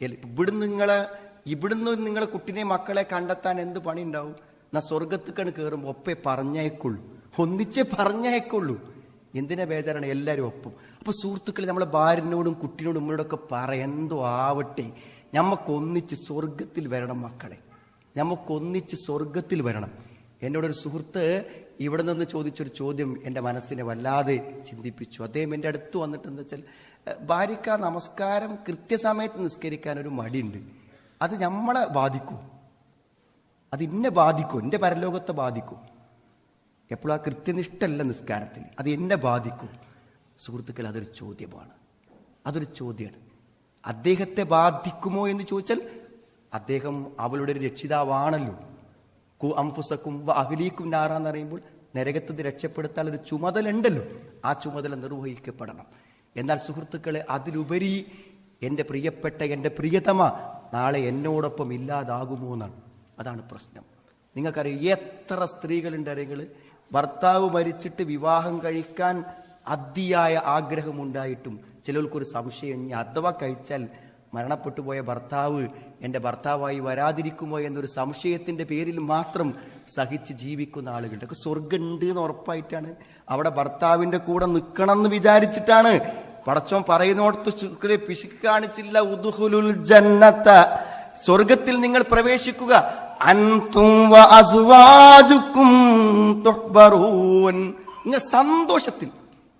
ഇവിടുന്ന് നിങ്ങളെ കുട്ടിനെ മക്കളെ കണ്ടെത്താൻ എന്ത് പണി ഉണ്ടാവും? എന്നാ സ്വർഗത്തേക്കാണ് കയറുമ്പോൾ ഒപ്പേ പറഞ്ഞേക്കുള്ളൂ, ഒന്നിച്ചേ പറഞ്ഞേക്കുള്ളൂ. എന്തിനാ ബേജാറാണ്? എല്ലാവരും ഒപ്പം. അപ്പൊ സുഹൃത്തുക്കളെ, നമ്മളെ ഭാര്യനോടും കുട്ടിനോടും ഉമ്മയോടൊക്കെ എന്തോ ആവട്ടെ, ഞമ്മക്കൊന്നിച്ച് സ്വർഗത്തിൽ വരണം മക്കളെ, ഞമ്മക്കൊന്നിച്ച് സ്വർഗത്തിൽ വരണം. എന്നോടൊരു സുഹൃത്ത് ഇവിടെ നിന്ന് ചോദിച്ചൊരു ചോദ്യം എൻ്റെ മനസ്സിനെ വല്ലാതെ ചിന്തിപ്പിച്ചു. അദ്ദേഹം എൻ്റെ അടുത്ത് വന്നിട്ട് എന്താ വെച്ചാൽ, ഭാര്യയ്ക്ക് ആ നമസ്കാരം കൃത്യസമയത്ത് നിസ്കരിക്കാൻ ഒരു മടിയുണ്ട്, അത് നമ്മളെ ബാധിക്കും, അത് എന്നെ ബാധിക്കും, എൻ്റെ പരലോകത്തെ ബാധിക്കും. എപ്പോഴും ആ കൃത്യനിഷ്ഠല്ല നിസ്കാരത്തിൽ, അത് എന്നെ ബാധിക്കും. സുഹൃത്തുക്കൾ, അതൊരു ചോദ്യമാണ്, അതൊരു ചോദ്യമാണ്. അദ്ദേഹത്തെ ബാധിക്കുമോ എന്ന് ചോദിച്ചാൽ, അദ്ദേഹം അവളുടെ ഒരു രക്ഷിതാവാണല്ലോ. അംഫുസക്കും അഹ്ലീക്കും നാറാന്ന് പറയുമ്പോൾ നരകത്തിൽ രക്ഷപ്പെടുത്താൻ ഒരു ചുമതല ഉണ്ടല്ലോ, ആ ചുമതല നിർവഹിക്കപ്പെടണം. എന്നാൽ സുഹൃത്തുക്കളെ, അതിലുപരി എൻ്റെ പ്രിയപ്പെട്ട എൻ്റെ പ്രിയതമ നാളെ എന്നോടൊപ്പം ഇല്ലാതാകുമോ എന്നാണ്. അതാണ് പ്രശ്നം. നിങ്ങൾക്കറിയാം, എത്ര സ്ത്രീകളുണ്ട് അറിയങ്ങൾ, ഭർത്താവ് മരിച്ചിട്ട് വിവാഹം കഴിക്കാൻ അതിയായ ആഗ്രഹമുണ്ടായിട്ടും ചിലർക്കൊരു സംശയം, ഇനി അഥവാ കഴിച്ചാൽ മരണപ്പെട്ടു പോയ ഭർത്താവ് എൻ്റെ ഭർത്താവായി വരാതിരിക്കുമോ എന്നൊരു സംശയത്തിൻ്റെ പേരിൽ മാത്രം സഹിച്ച് ജീവിക്കുന്ന ആളുകളുടെ ഒക്കെ സ്വർഗ്ഗം ഉണ്ട് എന്ന് ഉറപ്പായിട്ടാണ്, അവിടെ ഭർത്താവിൻ്റെ കൂടെ നിൽക്കണം എന്ന് വിചാരിച്ചിട്ടാണ്. പടച്ചോൻ പറയുന്നോടത്ത് പിശുക്ക് കാണിച്ചില്ല. ഉദ്ഖുലുൽ ജന്നത, സ്വർഗത്തിൽ നിങ്ങൾ പ്രവേശിക്കുക, അൻതും വ അസ്വാജുക്കും തുഹ്ബറൂൻ, നിങ്ങൾ സന്തോഷത്തിൽ,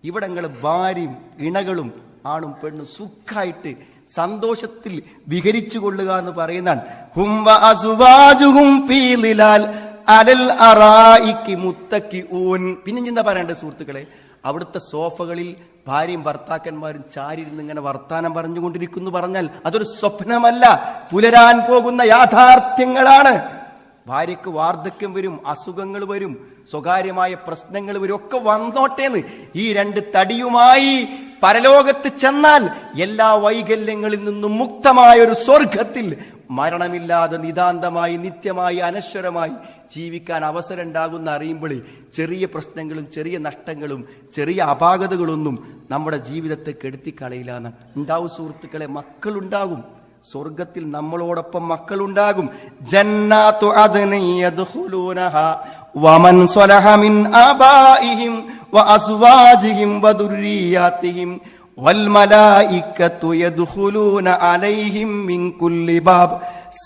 ഇവിടെ നിങ്ങൾ ഭാര്യയും ഇണകളും ആണും പെണ്ണും സുഖമായിട്ട് സന്തോഷത്തിൽ വിഹരിച്ചു കൊള്ളുക എന്ന് പറയുന്നതാണ്. ഹും വ അസ്വാജുഹും ഫീ ളിലാൽ അലൽ അറായികി മുത്തക്കിഊൻ. പിന്നെ എന്താ പറയേണ്ടത് സുഹൃത്തുക്കളെ, അവിടുത്തെ സോഫകളിൽ ഭാര്യയും ഭർത്താക്കന്മാരും ചാരിരുന്ന് ഇങ്ങനെ വർത്താനം പറഞ്ഞുകൊണ്ടിരിക്കുന്നു പറഞ്ഞാൽ അതൊരു സ്വപ്നമല്ല, പുലരാൻ പോകുന്ന യാഥാർത്ഥ്യങ്ങളാണ്. ഭാര്യയ്ക്ക് വാർദ്ധക്യം വരും, അസുഖങ്ങൾ വരും, സ്വകാര്യമായ പ്രശ്നങ്ങൾ വരും, ഒക്കെ വന്നോട്ടേന്ന്. ഈ രണ്ട് തടിയുമായി പരലോകത്ത് ചെന്നാൽ എല്ലാ വൈകല്യങ്ങളിൽ നിന്നും മുക്തമായ ഒരു സ്വർഗത്തിൽ മരണമില്ലാതെ നിതാന്തമായി നിത്യമായി അനശ്വരമായി ജീവിക്കാൻ അവസരം ഉണ്ടാകുന്ന അറിയുമ്പോൾ ചെറിയ പ്രശ്നങ്ങളും ചെറിയ നഷ്ടങ്ങളും ചെറിയ അപാകതകളൊന്നും നമ്മുടെ ജീവിതത്തെ കെടുത്തിക്കളയില്ല എന്ന് ഉണ്ടാവും. സുഹൃത്തുക്കളെ, മക്കളുണ്ടാകും, സ്വർഗത്തിൽ നമ്മളോടൊപ്പം മക്കളുണ്ടാകും. ജന്നാതു അദ്നി യദ്ഖുലൂനഹാ വമൻ സ്വലഹ മിൻ ആബാഇഹിം വഅസ്വാജിഹിം വദുർരിയാതിഹിം വൽമലായികതു യദ്ഖുലൂന അലൈഹിം മിൻ കുല്ലി ബാബ്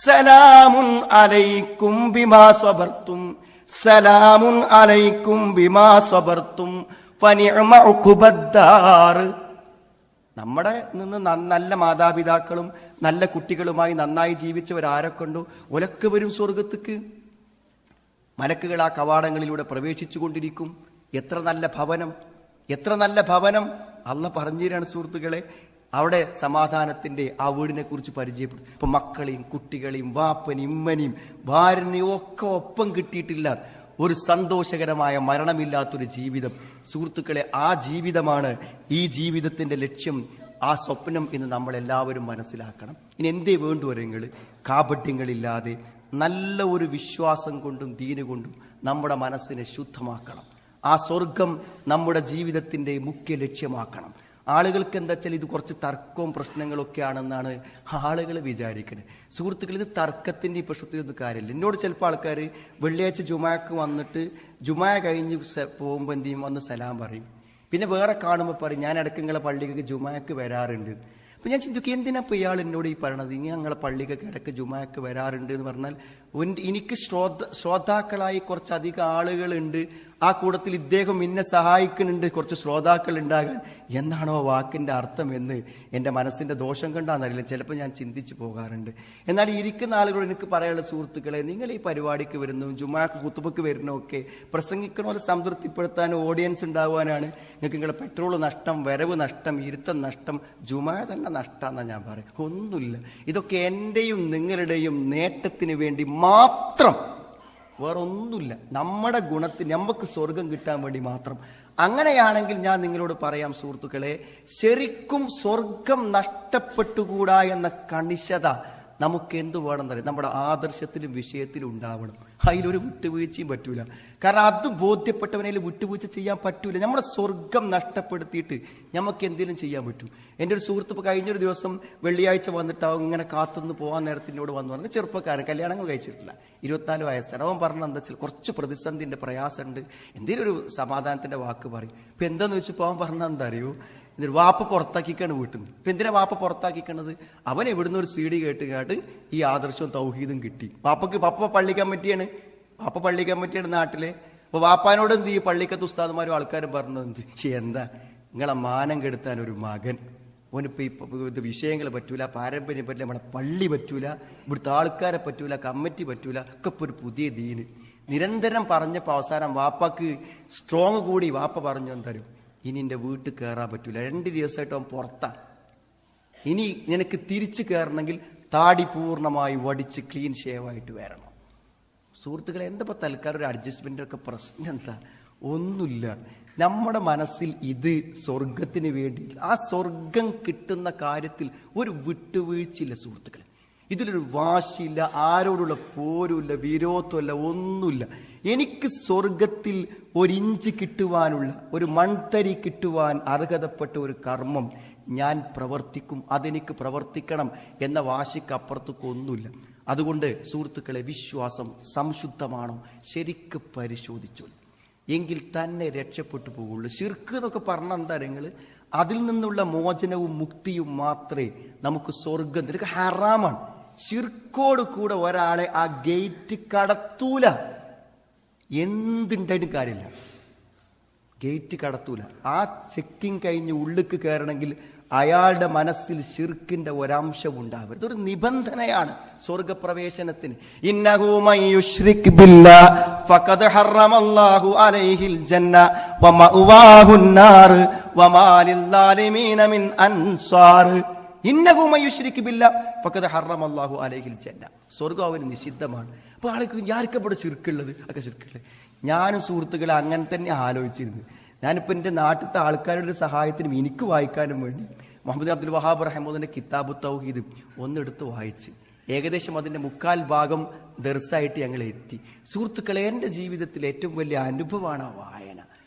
സലാമുൻ അലൈക്കും ബിമാ സബർതും സലാമുൻ അലൈക്കും ബിമാ സബർതും ഫനിഅമ ഉഖുബദ്ദാർ. നമ്മുടെ നിന്ന് നല്ല മാതാപിതാക്കളും നല്ല കുട്ടികളുമായി നന്നായി ജീവിച്ചവരാരൊക്കെണ്ടോ ഒലക്ക് വരും സ്വർഗത്തേക്ക്. മലക്കുകൾ ആ കവാടങ്ങളിലൂടെ പ്രവേശിച്ചു കൊണ്ടിരിക്കും. എത്ര നല്ല ഭവനം, എത്ര നല്ല ഭവനം അള്ള പറഞ്ഞുതരാണ് സുഹൃത്തുക്കളെ. അവിടെ സമാധാനത്തിന്റെ ആ വീടിനെ കുറിച്ച് പരിചയപ്പെടും. ഇപ്പൊ മക്കളെയും കുട്ടികളെയും വാപ്പനെയും ഇമ്മനെയും ഭാര്യനെയും ഒക്കെ ഒപ്പം കിട്ടിയിട്ടില്ല ഒരു സന്തോഷകരമായ മരണമില്ലാത്തൊരു ജീവിതം. സുഹൃത്തുക്കളെ, ആ ജീവിതമാണ് ഈ ജീവിതത്തിന്റെ ലക്ഷ്യം, ആ സ്വപ്നം എന്ന് നമ്മളെല്ലാവരും മനസ്സിലാക്കണം. ഇനി എന്തേ വേണ്ടുവരെങ്കിൽ കാപട്യങ്ങളില്ലാതെ നല്ല ഒരു വിശ്വാസം കൊണ്ടും ദീന് കൊണ്ടും നമ്മുടെ മനസ്സിനെ ശുദ്ധമാക്കണം. ആ സ്വർഗം നമ്മുടെ ജീവിതത്തിന്റെ മുഖ്യ ലക്ഷ്യമാക്കണം. ആളുകൾക്ക് എന്താ വെച്ചാൽ ഇത് കുറച്ച് തർക്കവും പ്രശ്നങ്ങളൊക്കെ ആണെന്നാണ് ആളുകൾ വിചാരിക്കുന്നത്. സുഹൃത്തുക്കൾ, ഇത് തർക്കത്തിന്റെ ഈ പ്രശ്നത്തിനൊന്നും കാര്യമില്ല. എന്നോട് ചിലപ്പോൾ ആൾക്കാർ വെള്ളിയാഴ്ച ജുമാക്ക് വന്നിട്ട് ജുമാ കഴിഞ്ഞ് പോകുമ്പോൾ എന്ത് ചെയ്യും, വന്ന് സലാം പറയും. പിന്നെ വേറെ കാണുമ്പോൾ പറയും ഞാൻ ഇടയ്ക്ക് നിങ്ങളെ പള്ളിക്ക് ജുമാക്ക് വരാറുണ്ട്. അപ്പം ഞാൻ ചിന്തിക്കും, എന്തിനാ ഇപ്പോൾ ഇയാൾ എന്നോട് ഈ പറയണത്, ഇനി ഞങ്ങളെ പള്ളിക്കൊക്കെ ഇടയ്ക്ക് ജുമാക്ക് വരാറുണ്ട് എന്ന് പറഞ്ഞാൽ എനിക്ക് ശ്രോതാക്കളായി കുറച്ചധികം ആളുകളുണ്ട്, ആ കൂട്ടത്തിൽ ഇദ്ദേഹം എന്നെ സഹായിക്കുന്നുണ്ട്, കുറച്ച് ശ്രോതാക്കൾ ഉണ്ടാകാൻ എന്നാണോ വാക്കിൻ്റെ അർത്ഥം എന്ന് എൻ്റെ മനസ്സിൻ്റെ ദോഷം കണ്ടാന്നറിയില്ല, ചിലപ്പോൾ ഞാൻ ചിന്തിച്ചു പോകാറുണ്ട്. എന്നാൽ ഇരിക്കുന്ന ആളുകളോട് എനിക്ക് പറയാനുള്ള സുഹൃത്തുക്കളെ, നിങ്ങൾ ഈ പരിപാടിക്ക് വരുന്നു, ജുമാക്ക് ഖുതുബക്ക് വരുന്നതൊക്കെ പ്രസംഗിക്കണ പോലെ സംതൃപ്തിപ്പെടുത്താനും ഓഡിയൻസ് ഉണ്ടാകുവാനാണ്. നിങ്ങൾക്ക് നിങ്ങളുടെ പെട്രോൾ നഷ്ടം, വരവ് നഷ്ടം, ഇരുത്തം നഷ്ടം, ജുമാ തന്നെ നഷ്ടമെന്നാണ് ഞാൻ പറയും. ഒന്നുമില്ല, ഇതൊക്കെ എൻ്റെയും നിങ്ങളുടെയും നേട്ടത്തിന് വേണ്ടി മാത്രം, വേറൊന്നുമില്ല. നമ്മുടെ ഗുണത്തിന്, നമുക്ക് സ്വർഗം കിട്ടാൻ വേണ്ടി മാത്രം. അങ്ങനെയാണെങ്കിൽ ഞാൻ നിങ്ങളോട് പറയാം സുഹൃത്തുക്കളെ, ശരിക്കും സ്വർഗം നഷ്ടപ്പെട്ടുകൂടാ എന്ന കണിശത നമുക്ക് എന്ത് വേണമെന്നറിയാം, നമ്മുടെ ആദർശത്തിലും വിഷയത്തിലും ഉണ്ടാവണം. അതിലൊരു വിട്ടുവീഴ്ചയും പറ്റൂല. കാരണം അത് ബോധ്യപ്പെട്ടവനതിൽ വിട്ടുവീഴ്ച ചെയ്യാൻ പറ്റൂല. നമ്മുടെ സ്വർഗം നഷ്ടപ്പെടുത്തിയിട്ട് നമുക്ക് എന്തെങ്കിലും ചെയ്യാൻ പറ്റും. എൻ്റെ ഒരു സുഹൃത്ത് ഇപ്പോൾ കഴിഞ്ഞൊരു ദിവസം വെള്ളിയാഴ്ച വന്നിട്ടാവും ഇങ്ങനെ കാത്തുനിന്ന് പോകാൻ നേരത്തിനോട് വന്നു പറഞ്ഞാൽ, ചെറുപ്പക്കാരൻ, കല്യാണങ്ങൾ കഴിച്ചിട്ടില്ല, 24 വയസ്സാണ്. അവൻ പറഞ്ഞ എന്താ വെച്ചാൽ കുറച്ച് പ്രതിസന്ധിൻ്റെ പ്രയാസമുണ്ട്, എന്തെങ്കിലും ഒരു സമാധാനത്തിൻ്റെ വാക്ക് പറയും. ഇപ്പം എന്താന്ന് വെച്ചപ്പോൾ അവൻ പറഞ്ഞാൽ എന്താ അറിയൂ, എന്നിട്ട് വാപ്പ പുറത്താക്കിക്കാണ് വീട്ടിൽ നിന്ന്. ഇപ്പം എന്തിനാ വാപ്പ പുറത്താക്കിക്കണത്, അവൻ എവിടുന്ന് ഒരു CD കേട്ട് ഈ ആദർശവും തൗഹീദും കിട്ടി. പാപ്പ പള്ളി കമ്മിറ്റിയാണ് നാട്ടിലെ. അപ്പോൾ വാപ്പാനോട് എന്ത് ഈ പള്ളിക്കത്ത് ഉസ്താദുമാരും ആൾക്കാരും പറഞ്ഞത് എന്ത്, എന്താ നിങ്ങളെ മാനം കെടുത്താൻ ഒരു മകൻ, ഓനിപ്പോൾ ഇത് വിഷയങ്ങൾ പറ്റൂല, പാരമ്പര്യം പറ്റില്ല, നമ്മളെ പള്ളി പറ്റൂല, ഇവിടുത്തെ ആൾക്കാരെ പറ്റൂല, കമ്മിറ്റി പറ്റൂല, ഒക്കെ ഇപ്പോൾ ഒരു പുതിയ ദീന് നിരന്തരം പറഞ്ഞപ്പോൾ അവസാനം വാപ്പാക്ക് സ്ട്രോങ് കൂടി. വാപ്പ പറഞ്ഞു എന്തായാലും ഇനി എൻ്റെ വീട്ടിൽ കയറാൻ പറ്റൂല, 2 ദിവസമായിട്ട് അവൻ പുറത്താ, ഇനി നിനക്ക് തിരിച്ചു കയറണമെങ്കിൽ താടി പൂർണ്ണമായി വടിച്ച് ക്ലീൻ ഷേവായിട്ട് വരണം. സുഹൃത്തുക്കളെ, എന്താ തൽക്കാലം ഒരു അഡ്ജസ്റ്റ്മെൻ്റ് ഒക്കെ പ്രശ്നം എന്താ? ഒന്നുമില്ല. നമ്മുടെ മനസ്സിൽ ഇത് സ്വർഗത്തിന് വേണ്ടി, ആ സ്വർഗം കിട്ടുന്ന കാര്യത്തിൽ ഒരു വിട്ടുവീഴ്ചയില്ല സുഹൃത്തുക്കളെ. ഇതിലൊരു വാശിയില്ല, ആരോടുള്ള പോരുമില്ല, വിരോധമല്ല, ഒന്നുമില്ല. എനിക്ക് സ്വർഗത്തിൽ 1 ഇഞ്ച് കിട്ടുവാനുള്ള, ഒരു മൺതരി കിട്ടുവാൻ അർഹതപ്പെട്ട ഒരു കർമ്മം ഞാൻ പ്രവർത്തിക്കും, അതെനിക്ക് പ്രവർത്തിക്കണം എന്ന വാശിക്കപ്പുറത്തേക്കൊന്നുമില്ല. അതുകൊണ്ട് സുഹൃത്തുക്കളെ, വിശ്വാസം സംശുദ്ധമാണോ ശരിക്ക് പരിശോധിച്ചു എങ്കിൽ തന്നെ രക്ഷപ്പെട്ടു പോകുള്ളൂ. ശിർക്ക് എന്നൊക്കെ പറഞ്ഞാൽ എന്താ നിങ്ങൾ, അതിൽ നിന്നുള്ള മോചനവും മുക്തിയും മാത്രമേ നമുക്ക് സ്വർഗം. ഇതൊക്കെ ഹറാമാണ്. ശിർക്കോട് കൂടെ ഒരാളെ ആ ഗേറ്റ് കടത്തൂല, എന്തുണ്ടായിട്ടും കാര്യമില്ല, ഗേറ്റ് കടത്തൂല. ആ ചെക്കിങ് കഴിഞ്ഞ് ഉള്ളിക്ക് കയറണമെങ്കിൽ അയാളുടെ മനസ്സിൽ ശിർക്കിന്റെ ഒരംശം ഉണ്ടാവരുത്. ഇതൊരു നിബന്ധനയാണ് സ്വർഗപ്രവേശനത്തിന്. ഇന്നഹു മൻ യുശ്രിക് ബില്ലാഹ് ഫഖദ് ഹറമല്ലാഹു അലൈഹിൽ ജന്ന വമഅവാഹുൻ നാർ വമാ ലിൽസാലിമീന മിൻ അൻസാർ. ഇന്നഹു മൻ യുശ്രിക് ബില്ലാഹ് ഫഖദ് ഹറമല്ലാഹു അലൈഹിൽ ജന്ന. സ്വർഗ്ഗം അവന് നിഷിദ്ധമാണ്. അപ്പോൾ ആൾക്ക് ആർക്കവിടെ ശിർക്കുള്ളത്? ഒക്കെ ശിർക്കുള്ളത്. ഞാനും സുഹൃത്തുക്കളെ അങ്ങനെ തന്നെ ആലോചിച്ചിരുന്നു. ഞാനിപ്പോൾ എൻ്റെ നാട്ടിലത്തെ ആൾക്കാരുടെ സഹായത്തിനും എനിക്ക് വായിക്കാനും വേണ്ടി മുഹമ്മദ് അബ്ദുൽ വഹാബ് റഹ്മൂദിൻ്റെ കിതാബു തൗഹീദ് ഒന്നെടുത്ത് വായിച്ച് ഏകദേശം അതിൻ്റെ 3/4 ഭാഗം ദർസായിട്ട് ഞങ്ങൾ എത്തി. സുഹൃത്തുക്കളെ, എൻ്റെ ജീവിതത്തിൽ ഏറ്റവും വലിയ അനുഭവമാണ് ആ വായന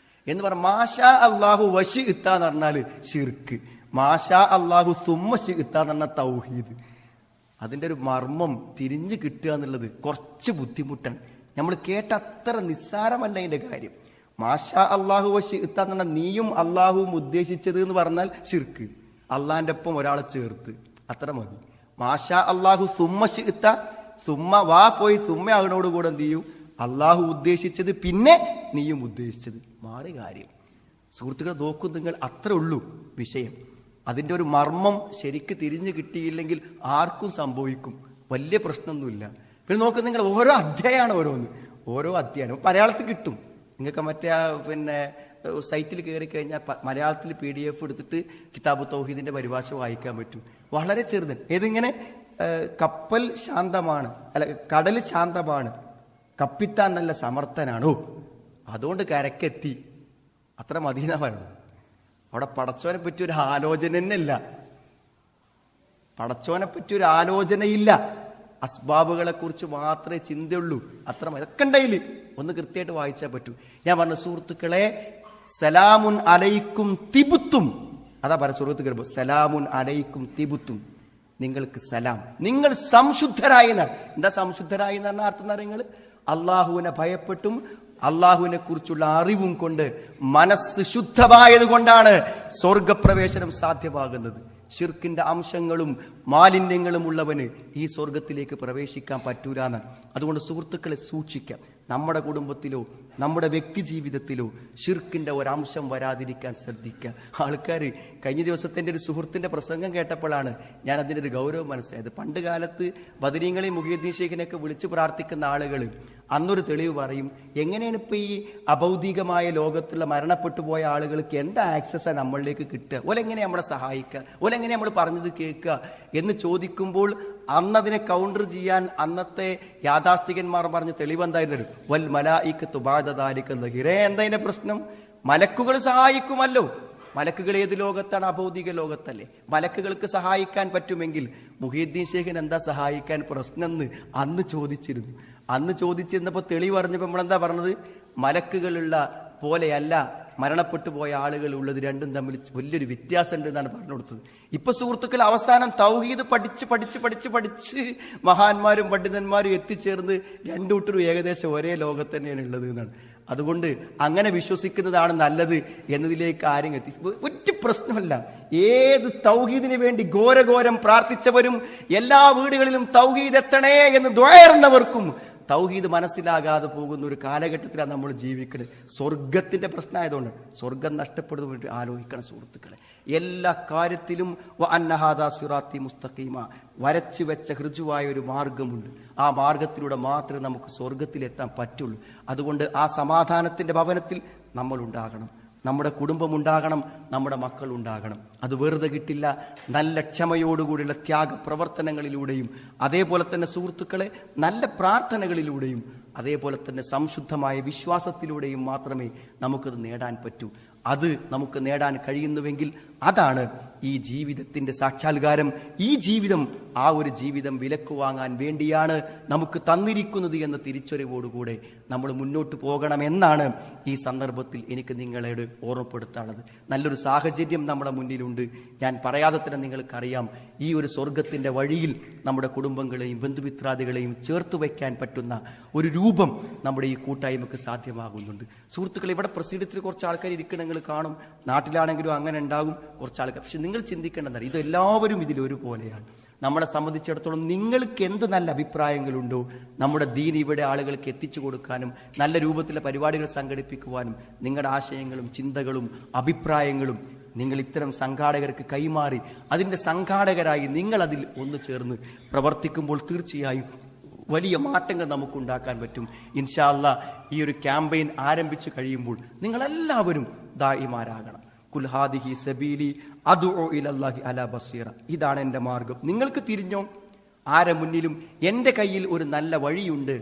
എന്ന് പറഞ്ഞാൽ. മാഷാ അള്ളാഹു വശി ഇത്താന്ന് പറഞ്ഞാൽ ഷിർക്ക്, മാഷാ അള്ളാഹു സുമ്മ ഷി ഇത്താന്ന് പറഞ്ഞാൽ തൗഹീദ്. അതിൻ്റെ ഒരു മർമ്മം തിരിഞ്ഞു കിട്ടുക എന്നുള്ളത് കുറച്ച് ബുദ്ധിമുട്ടാണ്. നമ്മൾ കേട്ട അത്ര നിസ്സാരമല്ല അതിൻ്റെ കാര്യം. മാഷാ അള്ളാഹു വശിത്ത എന്ന് പറഞ്ഞാൽ നീയും അള്ളാഹുവും ഉദ്ദേശിച്ചത് എന്ന് പറഞ്ഞാൽ ഷിർക്ക്, അള്ളാഹിന്റെ ഒപ്പം ഒരാളെ ചേർത്ത്, അത്ര മതി. മാഷാ അള്ളാഹു സുമ്മ ഷിത്ത, സുമ്മ വാ പോയി സുമ്മ അവനോടുകൂടെ എന്ത് ചെയ്യും, അള്ളാഹു ഉദ്ദേശിച്ചത് പിന്നെ നീയും ഉദ്ദേശിച്ചത്, മാറി കാര്യം. സുഹൃത്തുക്കളെ നോക്കും നിങ്ങൾ, അത്ര ഉള്ളൂ വിഷയം. അതിൻ്റെ ഒരു മർമ്മം ശരിക്ക് തിരിഞ്ഞു കിട്ടിയില്ലെങ്കിൽ ആർക്കും സംഭവിക്കും, വലിയ പ്രശ്നമൊന്നുമില്ല. പിന്നെ നോക്കും നിങ്ങൾ, ഓരോ അധ്യായമാണ് ഓരോ അധ്യായം മലയാളത്തിൽ കിട്ടും നിങ്ങൾക്ക്. മറ്റേ പിന്നെ സൈറ്റിൽ കയറി കഴിഞ്ഞാൽ മലയാളത്തിൽ PDF എടുത്തിട്ട് കിതാബു തൗഹീദിന്റെ പരിഭാഷ വായിക്കാൻ പറ്റും. വളരെ ചെറുതൻ. ഏതിങ്ങനെ കപ്പൽ ശാന്തമാണ്, അല്ല കടൽ ശാന്തമാണ്, കപ്പിത്താൻ നല്ല സമർത്ഥനാണോ, അതുകൊണ്ട് കരക്കെത്തി, അത്ര മദീന പറയണം. അവിടെ പടച്ചോനെ പറ്റിയൊരു ആലോചന തന്നെയല്ല, പടച്ചോനെ പറ്റിയൊരു ആലോചനയില്ല, അസ്ബാബുകളെ കുറിച്ച് മാത്രമേ ചിന്തയുള്ളൂ. അത്ര ഇതൊക്കെ ഉണ്ടായില്ല, ഒന്ന് കൃത്യമായിട്ട് വായിച്ചാൽ പറ്റൂ. ഞാൻ പറഞ്ഞ സുഹൃത്തുക്കളെ, സലാമുൻ അലൈക്കും തിബുത്തും, അതാ പറഞ്ഞ സുഹൃത്തുക്കൾ, സലാമുൻ അലൈക്കും തിബുത്തും, നിങ്ങൾക്ക് സലാം, നിങ്ങൾ സംശുദ്ധരായി എന്നാണ്. എന്താ സംശുദ്ധരായി എന്ന് പറഞ്ഞ അർത്ഥം? നിങ്ങൾ അള്ളാഹുവിനെ ഭയപ്പെട്ടും അള്ളാഹുവിനെ കുറിച്ചുള്ള അറിവും കൊണ്ട് മനസ്സ് ശുദ്ധമായത് കൊണ്ടാണ് സ്വർഗപ്രവേശനം സാധ്യമാകുന്നത്. ഷിർക്കിന്റെ അംശങ്ങളും മാലിന്യങ്ങളും ഉള്ളവന് ഈ സ്വർഗത്തിലേക്ക് പ്രവേശിക്കാൻ പറ്റൂല എന്നാണ്. അതുകൊണ്ട് സുഹൃത്തുക്കളെ സൂക്ഷിക്കാം. നമ്മുടെ കുടുംബത്തിലോ നമ്മുടെ വ്യക്തി ജീവിതത്തിലോ ഷിർക്കിന്റെ ഒരംശം വരാതിരിക്കാൻ ശ്രദ്ധിക്കുക. ആൾക്കാർ കഴിഞ്ഞ ദിവസത്തെ എൻ്റെ ഒരു സുഹൃത്തിന്റെ പ്രസംഗം കേട്ടപ്പോഴാണ് ഞാൻ അതിൻ്റെ ഒരു ഗൗരവം മനസ്സിലായത്. പണ്ട് കാലത്ത് ബദരീങ്ങളെയും മുഹിയുദ്ദീൻ ശൈഖിനെയൊക്കെ വിളിച്ച് പ്രാർത്ഥിക്കുന്ന ആളുകൾ അന്നൊരു തെളിവ് പറയും, എങ്ങനെയാണ് ഇപ്പൊ ഈ അഭൗതികമായ ലോകത്തുള്ള മരണപ്പെട്ടു പോയ ആളുകൾക്ക് എന്താ ആക്സസാണ് നമ്മളിലേക്ക് കിട്ടുക, ഓലെങ്ങനെ നമ്മളെ സഹായിക്കുക, ഓലെങ്ങനെ നമ്മൾ പറഞ്ഞത് കേൾക്കുക എന്ന് ചോദിക്കുമ്പോൾ അന്നതിനെ കൗണ്ടർ ചെയ്യാൻ അന്നത്തെ യാഥാസ്ഥികന്മാർ പറഞ്ഞ തെളിവ് എന്തായിരുന്നു? വൽ മലായികത്തു ബഅദ ദാലിക ദഹിറേ. എന്താ ഇതിന്റെ പ്രശ്നം? മലക്കുകൾ സഹായിക്കുമല്ലോ. മലക്കുകൾ ഏത് ലോകത്താണ്? അഭൗതിക ലോകത്തല്ലേ. മലക്കുകൾക്ക് സഹായിക്കാൻ പറ്റുമെങ്കിൽ മുഹിയുദ്ദീൻ ശൈഖിന് എന്താ സഹായിക്കാൻ പ്രശ്നം എന്ന് അന്ന് ചോദിച്ചിരുന്നു. അന്ന് ചോദിച്ചിരുന്നപ്പോൾ തെളിവ് പറഞ്ഞപ്പോൾ നമ്മളെന്താ പറഞ്ഞത്? മലക്കുകളുള്ള പോലെയല്ല മരണപ്പെട്ടു പോയ ആളുകൾ ഉള്ളത്, രണ്ടും തമ്മിൽ വലിയൊരു വ്യത്യാസമുണ്ട് എന്നാണ് പറഞ്ഞു കൊടുത്തത്. ഇപ്പൊ സുഹൃത്തുക്കൾ അവസാനം തൗഹീദ് പഠിച്ച് മഹാന്മാരും പണ്ഡിതന്മാരും എത്തിച്ചേർന്ന് രണ്ടു കൂട്ടരും ഏകദേശം ഒരേ ലോകത്ത് തന്നെയാണ് ഉള്ളത് എന്നാണ്. അതുകൊണ്ട് അങ്ങനെ വിശ്വസിക്കുന്നതാണ് നല്ലത് എന്നതിലേക്ക് ആരും എത്തി. ഒറ്റ പ്രശ്നമല്ല, ഏത് തൗഹീദിന് വേണ്ടി ഘോരഘോരം പ്രാർത്ഥിച്ചവരും എല്ലാ വീടുകളിലും തൗഹീദ് എത്തണേ എന്ന് ദ്വായർന്നവർക്കും തൗഹീദ് മനസ്സിലാകാതെ പോകുന്ന ഒരു കാലഘട്ടത്തിലാണ് നമ്മൾ ജീവിക്കുന്നത്. സ്വർഗത്തിന്റെ പ്രശ്നമായതുകൊണ്ട് സ്വർഗം നഷ്ടപ്പെടുന്ന വേണ്ടി ആലോചിക്കണം സുഹൃത്തുക്കളെ. എല്ലാ കാര്യത്തിലും വഅന്നഹാദാ സിറാത്തി മുസ്തഖീമ, വരച്ചു വെച്ച ഹൃജുവായ ഒരു മാർഗമുണ്ട്. ആ മാർഗത്തിലൂടെ മാത്രമേ നമുക്ക് സ്വർഗത്തിലെത്താൻ പറ്റുള്ളൂ. അതുകൊണ്ട് ആ സമാധാനത്തിന്റെ ഭവനത്തിൽ നമ്മൾ ഉണ്ടാകണം, നമ്മുടെ കുടുംബം ഉണ്ടാകണം, നമ്മുടെ മക്കൾ ഉണ്ടാകണം. അത് വെറുതെ കിട്ടില്ല. നല്ല ക്ഷമയോടുകൂടിയുള്ള ത്യാഗ പ്രവർത്തനങ്ങളിലൂടെയും അതേപോലെ തന്നെ സുഹൃത്തുക്കളെ നല്ല പ്രാർത്ഥനകളിലൂടെയും അതേപോലെ തന്നെ സംശുദ്ധമായ വിശ്വാസത്തിലൂടെയും മാത്രമേ നമുക്കത് നേടാൻ പറ്റൂ. അത് നമുക്ക് നേടാൻ കഴിയുന്നുവെങ്കിൽ അതാണ് ഈ ജീവിതത്തിന്റെ സാക്ഷാത്കാരം. ഈ ജീവിതം ആ ഒരു ജീവിതം വിലക്ക് വാങ്ങാൻ വേണ്ടിയാണ് നമുക്ക് തന്നിരിക്കുന്നത് എന്ന തിരിച്ചറിവോടുകൂടെ നമ്മൾ മുന്നോട്ട് പോകണമെന്നാണ് ഈ സന്ദർഭത്തിൽ എനിക്ക് നിങ്ങളോട് ഓർമ്മപ്പെടുത്താനുള്ളത്. നല്ലൊരു സാഹചര്യം നമ്മുടെ മുന്നിലുണ്ട്. ഞാൻ പറയാതെ തന്നെ നിങ്ങൾക്കറിയാം, ഈ ഒരു സ്വർഗത്തിന്റെ വഴിയിൽ നമ്മുടെ കുടുംബങ്ങളെയും ബന്ധുമിത്രാദികളെയും ചേർത്ത് വയ്ക്കാൻ പറ്റുന്ന ഒരു രൂപം നമ്മുടെ ഈ കൂട്ടായ്മക്ക് സാധ്യമാകുന്നുണ്ട്. സുഹൃത്തുക്കൾ, ഇവിടെ പ്രസിഡത്തിൽ കുറച്ച് ആൾക്കാർ ഇരിക്കണമെങ്കിൽ കാണും, നാട്ടിലാണെങ്കിലും അങ്ങനെ ഉണ്ടാകും കുറച്ച് ആൾക്കാർ. പക്ഷെ നിങ്ങൾ ചിന്തിക്കേണ്ടതാണ്, ഇതെല്ലാവരും ഇതിൽ ഒരുപോലെയാണ്. നമ്മളെ സംബന്ധിച്ചിടത്തോളം നിങ്ങൾക്ക് എന്ത് നല്ല അഭിപ്രായങ്ങളുണ്ടോ നമ്മുടെ ദീൻ ഇവിടെ ആളുകൾക്ക് എത്തിച്ചു കൊടുക്കാനും നല്ല രൂപത്തിലെ പരിപാടികൾ സംഘടിപ്പിക്കുവാനും നിങ്ങളുടെ ആശയങ്ങളും ചിന്തകളും അഭിപ്രായങ്ങളും നിങ്ങൾ ഇത്തരം സംഘാടകർക്ക് കൈമാറി അതിൻ്റെ സംഘാടകരായി നിങ്ങൾ അതിൽ ഒന്നു ചേർന്ന് പ്രവർത്തിക്കുമ്പോൾ തീർച്ചയായും വലിയ മാറ്റങ്ങൾ നമുക്കുണ്ടാക്കാൻ പറ്റും. ഇൻഷാ അല്ലാഹ് ഈ ഒരു ക്യാമ്പയിൻ ആരംഭിച്ചു കഴിയുമ്പോൾ നിങ്ങളെല്ലാവരും ദായിമാരാകണം. കുൽ ഹാദിഹി സബീലി അദ്ഉ ഇലല്ലാഹി അലാ ബസീറ, ഇതാണ് എൻ്റെ മാർഗം. നിങ്ങൾക്ക് തിരിഞ്ഞോ? ആരെ മുന്നിലും എൻ്റെ കയ്യിൽ ഒരു നല്ല വഴിയുണ്ട്,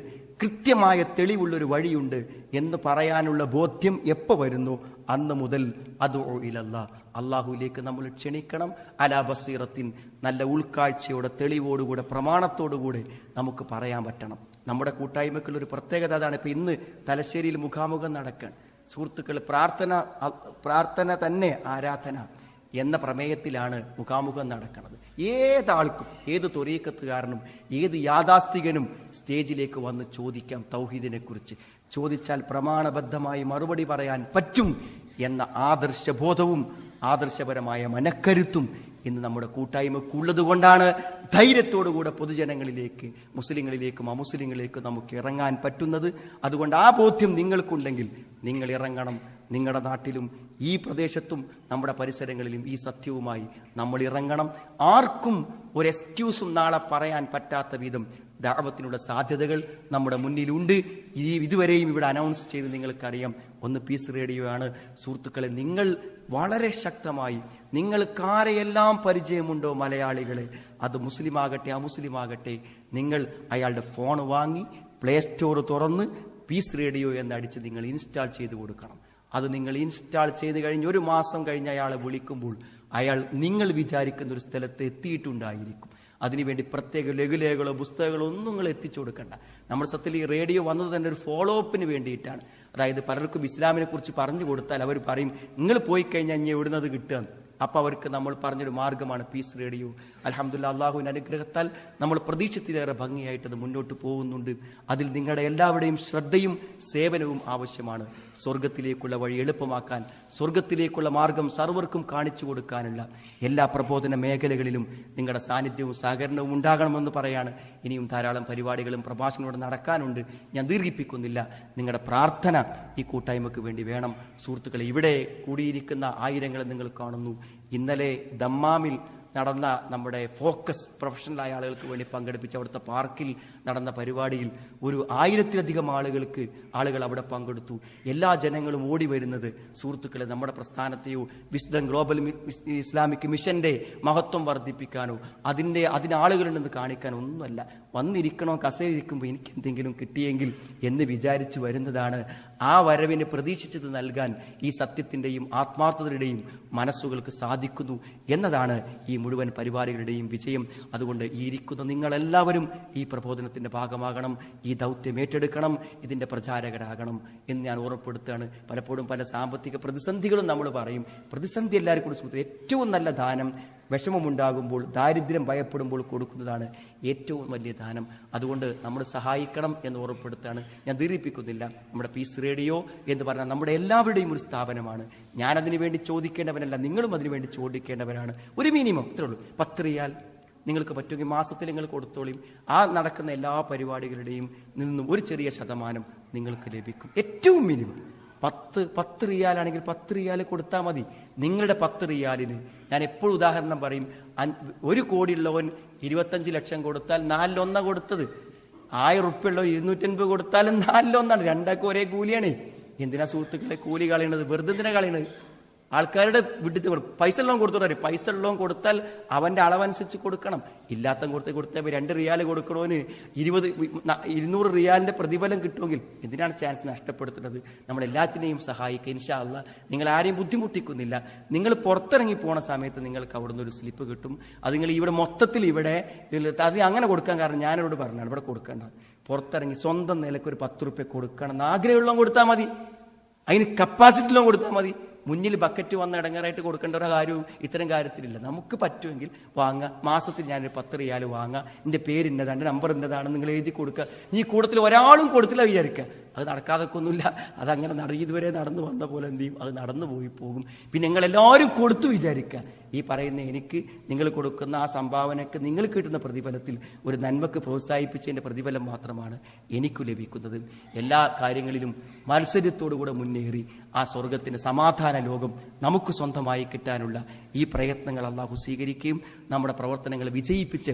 കൃത്യമായ തെളിവുള്ളൊരു വഴിയുണ്ട് എന്ന് പറയാനുള്ള ബോധ്യം എപ്പോൾ വരുന്നു അന്ന് മുതൽ അദ്ഉ ഇലല്ലാഹ്, അള്ളാഹുവിലേക്ക് നമ്മൾ ക്ഷണിക്കണം. അലാ ബസീറത്തിൻ, നല്ല ഉൾക്കാഴ്ചയോടെ തെളിവോടുകൂടെ പ്രമാണത്തോടുകൂടെ നമുക്ക് പറയാൻ പറ്റണം. നമ്മുടെ കൂട്ടായ്മക്കുള്ളൊരു പ്രത്യേകത അതാണ്. ഇപ്പം ഇന്ന് തലശ്ശേരിയിൽ മുഖാമുഖം നടക്കാൻ സുഹൃത്തുക്കൾ, പ്രാർത്ഥന തന്നെ ആരാധന എന്ന പ്രമേയത്തിലാണ് മുഖാമുഖം നടക്കുന്നത്. ഏതാൾക്കും, ഏത് ത്വരീക്കത്തുകാരനും ഏത് യാഥാസ്ഥികനും സ്റ്റേജിലേക്ക് വന്ന് ചോദിക്കാം തൗഹീദിനെ കുറിച്ച്. ചോദിച്ചാൽ പ്രമാണബദ്ധമായി മറുപടി പറയാൻ പറ്റും എന്ന ആദർശബോധവും ആദർശപരമായ മനക്കരുത്തും ഇന്ന് നമ്മുടെ കൂട്ടായ്മക്കുള്ളത് കൊണ്ടാണ് ധൈര്യത്തോടുകൂടെ പൊതുജനങ്ങളിലേക്ക്, മുസ്ലിങ്ങളിലേക്കും അമുസ്ലിങ്ങളിലേക്കും നമുക്ക് ഇറങ്ങാൻ പറ്റുന്നത്. അതുകൊണ്ട് ആ ബോധ്യം നിങ്ങൾക്കുണ്ടെങ്കിൽ നിങ്ങൾ ഇറങ്ങണം. നിങ്ങളുടെ നാട്ടിലും ഈ പ്രദേശത്തും നമ്മുടെ പരിസരങ്ങളിലും ഈ സത്യവുമായി നമ്മൾ ഇറങ്ങണം. ആർക്കും ഒരു എക്സ്ക്യൂസും നാളെ പറയാൻ പറ്റാത്ത വിധം ദഅവത്തിനുള്ള സാധ്യതകൾ നമ്മുടെ മുന്നിലുണ്ട്. ഇതുവരെയും ഇവിടെ അനൗൺസ് ചെയ്ത് നിങ്ങൾക്കറിയാം, ഒന്ന് പീസ് റേഡിയോ ആണ്. സുഹൃത്തുക്കളെ, നിങ്ങൾ വളരെ ശക്തമായി, നിങ്ങൾക്കാരെയെല്ലാം പരിചയമുണ്ടോ മലയാളികളെ, അത് മുസ്ലിമാകട്ടെ അമുസ്ലിമാകട്ടെ, നിങ്ങൾ അയാളുടെ ഫോൺ വാങ്ങി പ്ലേ സ്റ്റോർ തുറന്ന് പീസ് റേഡിയോ എന്നടിച്ച് നിങ്ങൾ ഇൻസ്റ്റാൾ ചെയ്ത് കൊടുക്കണം. അത് നിങ്ങൾ ഇൻസ്റ്റാൾ ചെയ്ത് കഴിഞ്ഞ് ഒരു മാസം കഴിഞ്ഞ് അയാളെ വിളിക്കുമ്പോൾ അയാൾ നിങ്ങൾ വിചാരിക്കുന്ന ഒരു സ്ഥലത്ത് എത്തിയിട്ടുണ്ടായിരിക്കും. അതിനുവേണ്ടി പ്രത്യേക ലഘുലേഖകളോ പുസ്തകങ്ങളോ ഒന്നും നിങ്ങൾ എത്തിച്ചു കൊടുക്കണ്ട. നമ്മൾ സത്യത്തിൽ ഈ റേഡിയോ വന്നത് തന്നെ ഒരു ഫോളോ അപ്പിന് വേണ്ടിയിട്ടാണ്. അതായത് പലർക്കും ഇസ്ലാമിനെ കുറിച്ച് പറഞ്ഞു കൊടുത്താൽ അവർ പറയും നിങ്ങൾ പോയി കഴിഞ്ഞാൽ ഇനി എവിടുന്നത് കിട്ടുക. അപ്പോൾ അവർക്ക് നമ്മൾ പറഞ്ഞൊരു മാർഗ്ഗമാണ് പീസ് റേഡിയോ. അൽഹംദുലില്ലാഹ്, അള്ളാഹുവിൻ്റെ അനുഗ്രഹത്താൽ നമ്മൾ പ്രതീക്ഷത്തിലേറെ ഭംഗിയായിട്ടത് മുന്നോട്ട് പോകുന്നുണ്ട്. അതിൽ നിങ്ങളുടെ എല്ലാവരുടെയും ശ്രദ്ധയും സേവനവും ആവശ്യമാണ്. സ്വർഗത്തിലേക്കുള്ള വഴി എളുപ്പമാക്കാൻ, സ്വർഗത്തിലേക്കുള്ള മാർഗം സർവർക്കും കാണിച്ചു കൊടുക്കാനുള്ള എല്ലാ പ്രബോധന മേഖലകളിലും നിങ്ങളുടെ സാന്നിധ്യവും സഹകരണവും ഉണ്ടാകണമെന്ന് പറയാണ്. ഇനിയും ധാരാളം പരിപാടികളും പ്രഭാഷണങ്ങളും നടക്കാനുണ്ട്, ഞാൻ ദീർഘിപ്പിക്കുന്നില്ല. നിങ്ങളുടെ പ്രാർത്ഥന ഈ കൂട്ടായ്മയ്ക്ക് വേണ്ടി വേണം. സുഹൃത്തുക്കളെ, ഇവിടെ കൂടിയിരിക്കുന്ന ആയിരങ്ങളെ നിങ്ങൾ കാണുന്നു. ഇന്നലെ ദമ്മാമിൽ നടന്ന നമ്മുടെ ഫോക്കസ് പ്രൊഫഷണലായ ആളുകൾക്ക് വേണ്ടി പങ്കെടുപ്പിച്ച അവിടുത്തെ പാർക്കിൽ നടന്ന പരിപാടിയിൽ ഒരു 1000-ലധികം ആളുകൾ അവിടെ പങ്കെടുത്തു. എല്ലാ ജനങ്ങളും ഓടി വരുന്നത് സുഹൃത്തുക്കളെ നമ്മുടെ പ്രസ്ഥാനത്തെയോ വിസ്ഡം ഗ്ലോബൽ ഇസ്ലാമിക് മിഷന്റെ മഹത്വം വർദ്ധിപ്പിക്കാനോ അതിന് ആളുകളുണ്ടെന്ന് കാണിക്കാനോ ഒന്നുമല്ല. വന്നിരിക്കണോ, കസേരയിരിക്കുമ്പോൾ എനിക്ക് എന്തെങ്കിലും കിട്ടിയെങ്കിൽ എന്ന് വിചാരിച്ചു വരുന്നതാണ്. ആ വരവിന് പ്രതീക്ഷിച്ചത് നൽകാൻ ഈ സത്യത്തിൻ്റെയും ആത്മാർത്ഥതയുടെയും മനസ്സുകൾക്ക് സാധിക്കുന്നു എന്നതാണ് ഈ മുഴുവൻ പരിപാടികളുടെയും വിജയം. അതുകൊണ്ട് ഈ ഇരിക്കുന്ന നിങ്ങളെല്ലാവരും ഈ പ്രബോധനത്തിൻ്റെ ഭാഗമാകണം, ഈ ദൗത്യം ഏറ്റെടുക്കണം, ഇതിൻ്റെ പ്രചാരകരാകണം എന്ന് ഞാൻ ഓർമ്മപ്പെടുത്തുകയാണ്. പലപ്പോഴും പല സാമ്പത്തിക പ്രതിസന്ധികളും നമ്മൾ പറയും. പ്രതിസന്ധി എല്ലാവർക്കും കൊടുത്തു. ഏറ്റവും നല്ല ദാനം വിഷമമുണ്ടാകുമ്പോൾ, ദാരിദ്ര്യം ഭയപ്പെടുമ്പോൾ കൊടുക്കുന്നതാണ് ഏറ്റവും വലിയ ദാനം. അതുകൊണ്ട് നമ്മൾ സഹായിക്കണം എന്ന് ഓർമ്മപ്പെടുത്തുകയാണ്. ഞാൻ ദീർഘിപ്പിക്കുന്നില്ല. നമ്മുടെ പീസ് റേഡിയോ എന്ന് പറഞ്ഞാൽ നമ്മുടെ എല്ലാവരുടെയും ഒരു സ്ഥാപനമാണ്. ഞാനതിനു വേണ്ടി ചോദിക്കേണ്ടവനല്ല, നിങ്ങളും അതിനു വേണ്ടി ചോദിക്കേണ്ടവരാണ്. ഒരു മിനിമം ഇത്രേ ഉള്ളൂ. 10 റിയാൽ, നിങ്ങൾക്ക് പറ്റുമെങ്കിൽ മാസത്തിൽ നിങ്ങൾ കൊടുത്തോളിയും. ആ നടക്കുന്ന എല്ലാ പരിപാടികളുടെയും നിന്നും ഒരു ചെറിയ ശതമാനം നിങ്ങൾക്ക് ലഭിക്കും. ഏറ്റവും മിനിമം 10 റിയാലാണെങ്കിൽ 10 റിയാൽ കൊടുത്താൽ മതി. നിങ്ങളുടെ 10 റിയാലിന് ഞാൻ എപ്പോഴും ഉദാഹരണം പറയും, 1 കോടിയുള്ളവൻ 25 ലക്ഷം കൊടുത്താൽ 4/1 കൊടുത്തത്. 1000 ഉറുപ്പ്യയുള്ളവർ 250 കൊടുത്താലും 4/1. രണ്ടാക്കും ഒരേ കൂലിയാണ്. എന്തിനാ സുഹൃത്തുക്കളെ കൂലി കളയണത്? വെറുതെ എന്തിനാ കളയണത്? ആൾക്കാരുടെ വിട്ടിട്ട് കൊടുക്കും. പൈസ ഉള്ളവൻ കൊടുത്തോട്ടെ. പൈസ ഉള്ളവൻ കൊടുത്താൽ അവന്റെ അളവനുസരിച്ച് കൊടുക്കണം. ഇല്ലാത്ത കൊടുത്താൽ 2 റിയാൽ കൊടുക്കണോന് 200 റിയാലിന്റെ പ്രതിഫലം കിട്ടുമെങ്കിൽ എന്തിനാണ് ചാൻസ് നഷ്ടപ്പെടുത്തുന്നത്? നമ്മളെല്ലാത്തിനെയും സഹായിക്കുക. ഇൻഷാ അല്ലാഹ് നിങ്ങൾ ആരെയും ബുദ്ധിമുട്ടിക്കുന്നില്ല. നിങ്ങൾ പുറത്തിറങ്ങി പോണ സമയത്ത് നിങ്ങൾക്ക് അവിടുന്ന് ഒരു സ്ലിപ്പ് കിട്ടും. അത് നിങ്ങൾ ഇവിടെ മൊത്തത്തിൽ അത് അങ്ങനെ കൊടുക്കാൻ കാരണം ഞാനോട് പറഞ്ഞാണ് ഇവിടെ കൊടുക്കേണ്ട. പുറത്തിറങ്ങി സ്വന്തം നിലയ്ക്ക് ഒരു 10 റുപ്യ കൊടുക്കണം എന്ന് ആഗ്രഹമുള്ളവൻ കൊടുത്താൽ മതി. അതിന് കപ്പാസിറ്റി ഉള്ളവൻ കൊടുത്താൽ മതി. മുന്നിൽ ബക്കറ്റ് വന്ന് ഇടങ്ങറായിട്ട് കൊടുക്കേണ്ട ഒരു കാര്യവും ഇത്തരം കാര്യത്തിലില്ല. നമുക്ക് പറ്റുമെങ്കിൽ വാങ്ങുക. മാസത്തിൽ ഞാനൊരു 10 റിയാൽ വാങ്ങുക. എൻ്റെ പേര് ഇന്നതാണ്, എൻ്റെ നമ്പർ ഇന്നതാണെന്ന് നിങ്ങൾ എഴുതി കൊടുക്കുക. ഈ കൂട്ടത്തിൽ ഒരാളും കൊടുത്തില്ല വിചാരിക്കുക. അത് നടക്കാതൊക്കെ ഒന്നുമില്ല. അതങ്ങനെ ഇതുവരെ നടന്നു വന്ന പോലെ എന്ത് ചെയ്യും? അത് നടന്നു പോയി പോകും. പിന്നെ നിങ്ങളെല്ലാവരും കൊടുത്തു വിചാരിക്കുക. ഈ പറയുന്ന എനിക്ക് നിങ്ങൾ കൊടുക്കുന്ന ആ സംഭാവനയ്ക്ക് നിങ്ങൾ കിട്ടുന്ന പ്രതിഫലത്തിൽ ഒരു നന്മക്ക് പ്രോത്സാഹിപ്പിച്ചതിൻ്റെ പ്രതിഫലം മാത്രമാണ് എനിക്ക് ലഭിക്കുന്നത്. എല്ലാ കാര്യങ്ങളിലും മത്സരത്തോടുകൂടെ മുന്നേറി ആ സ്വർഗത്തിൻ്റെ സമാധാന ലോകം നമുക്ക് സ്വന്തമായി കിട്ടാനുള്ള ഈ പ്രയത്നങ്ങൾ അള്ളാഹു സ്വീകരിക്കുകയും നമ്മുടെ പ്രവർത്തനങ്ങൾ വിജയിപ്പിച്ച്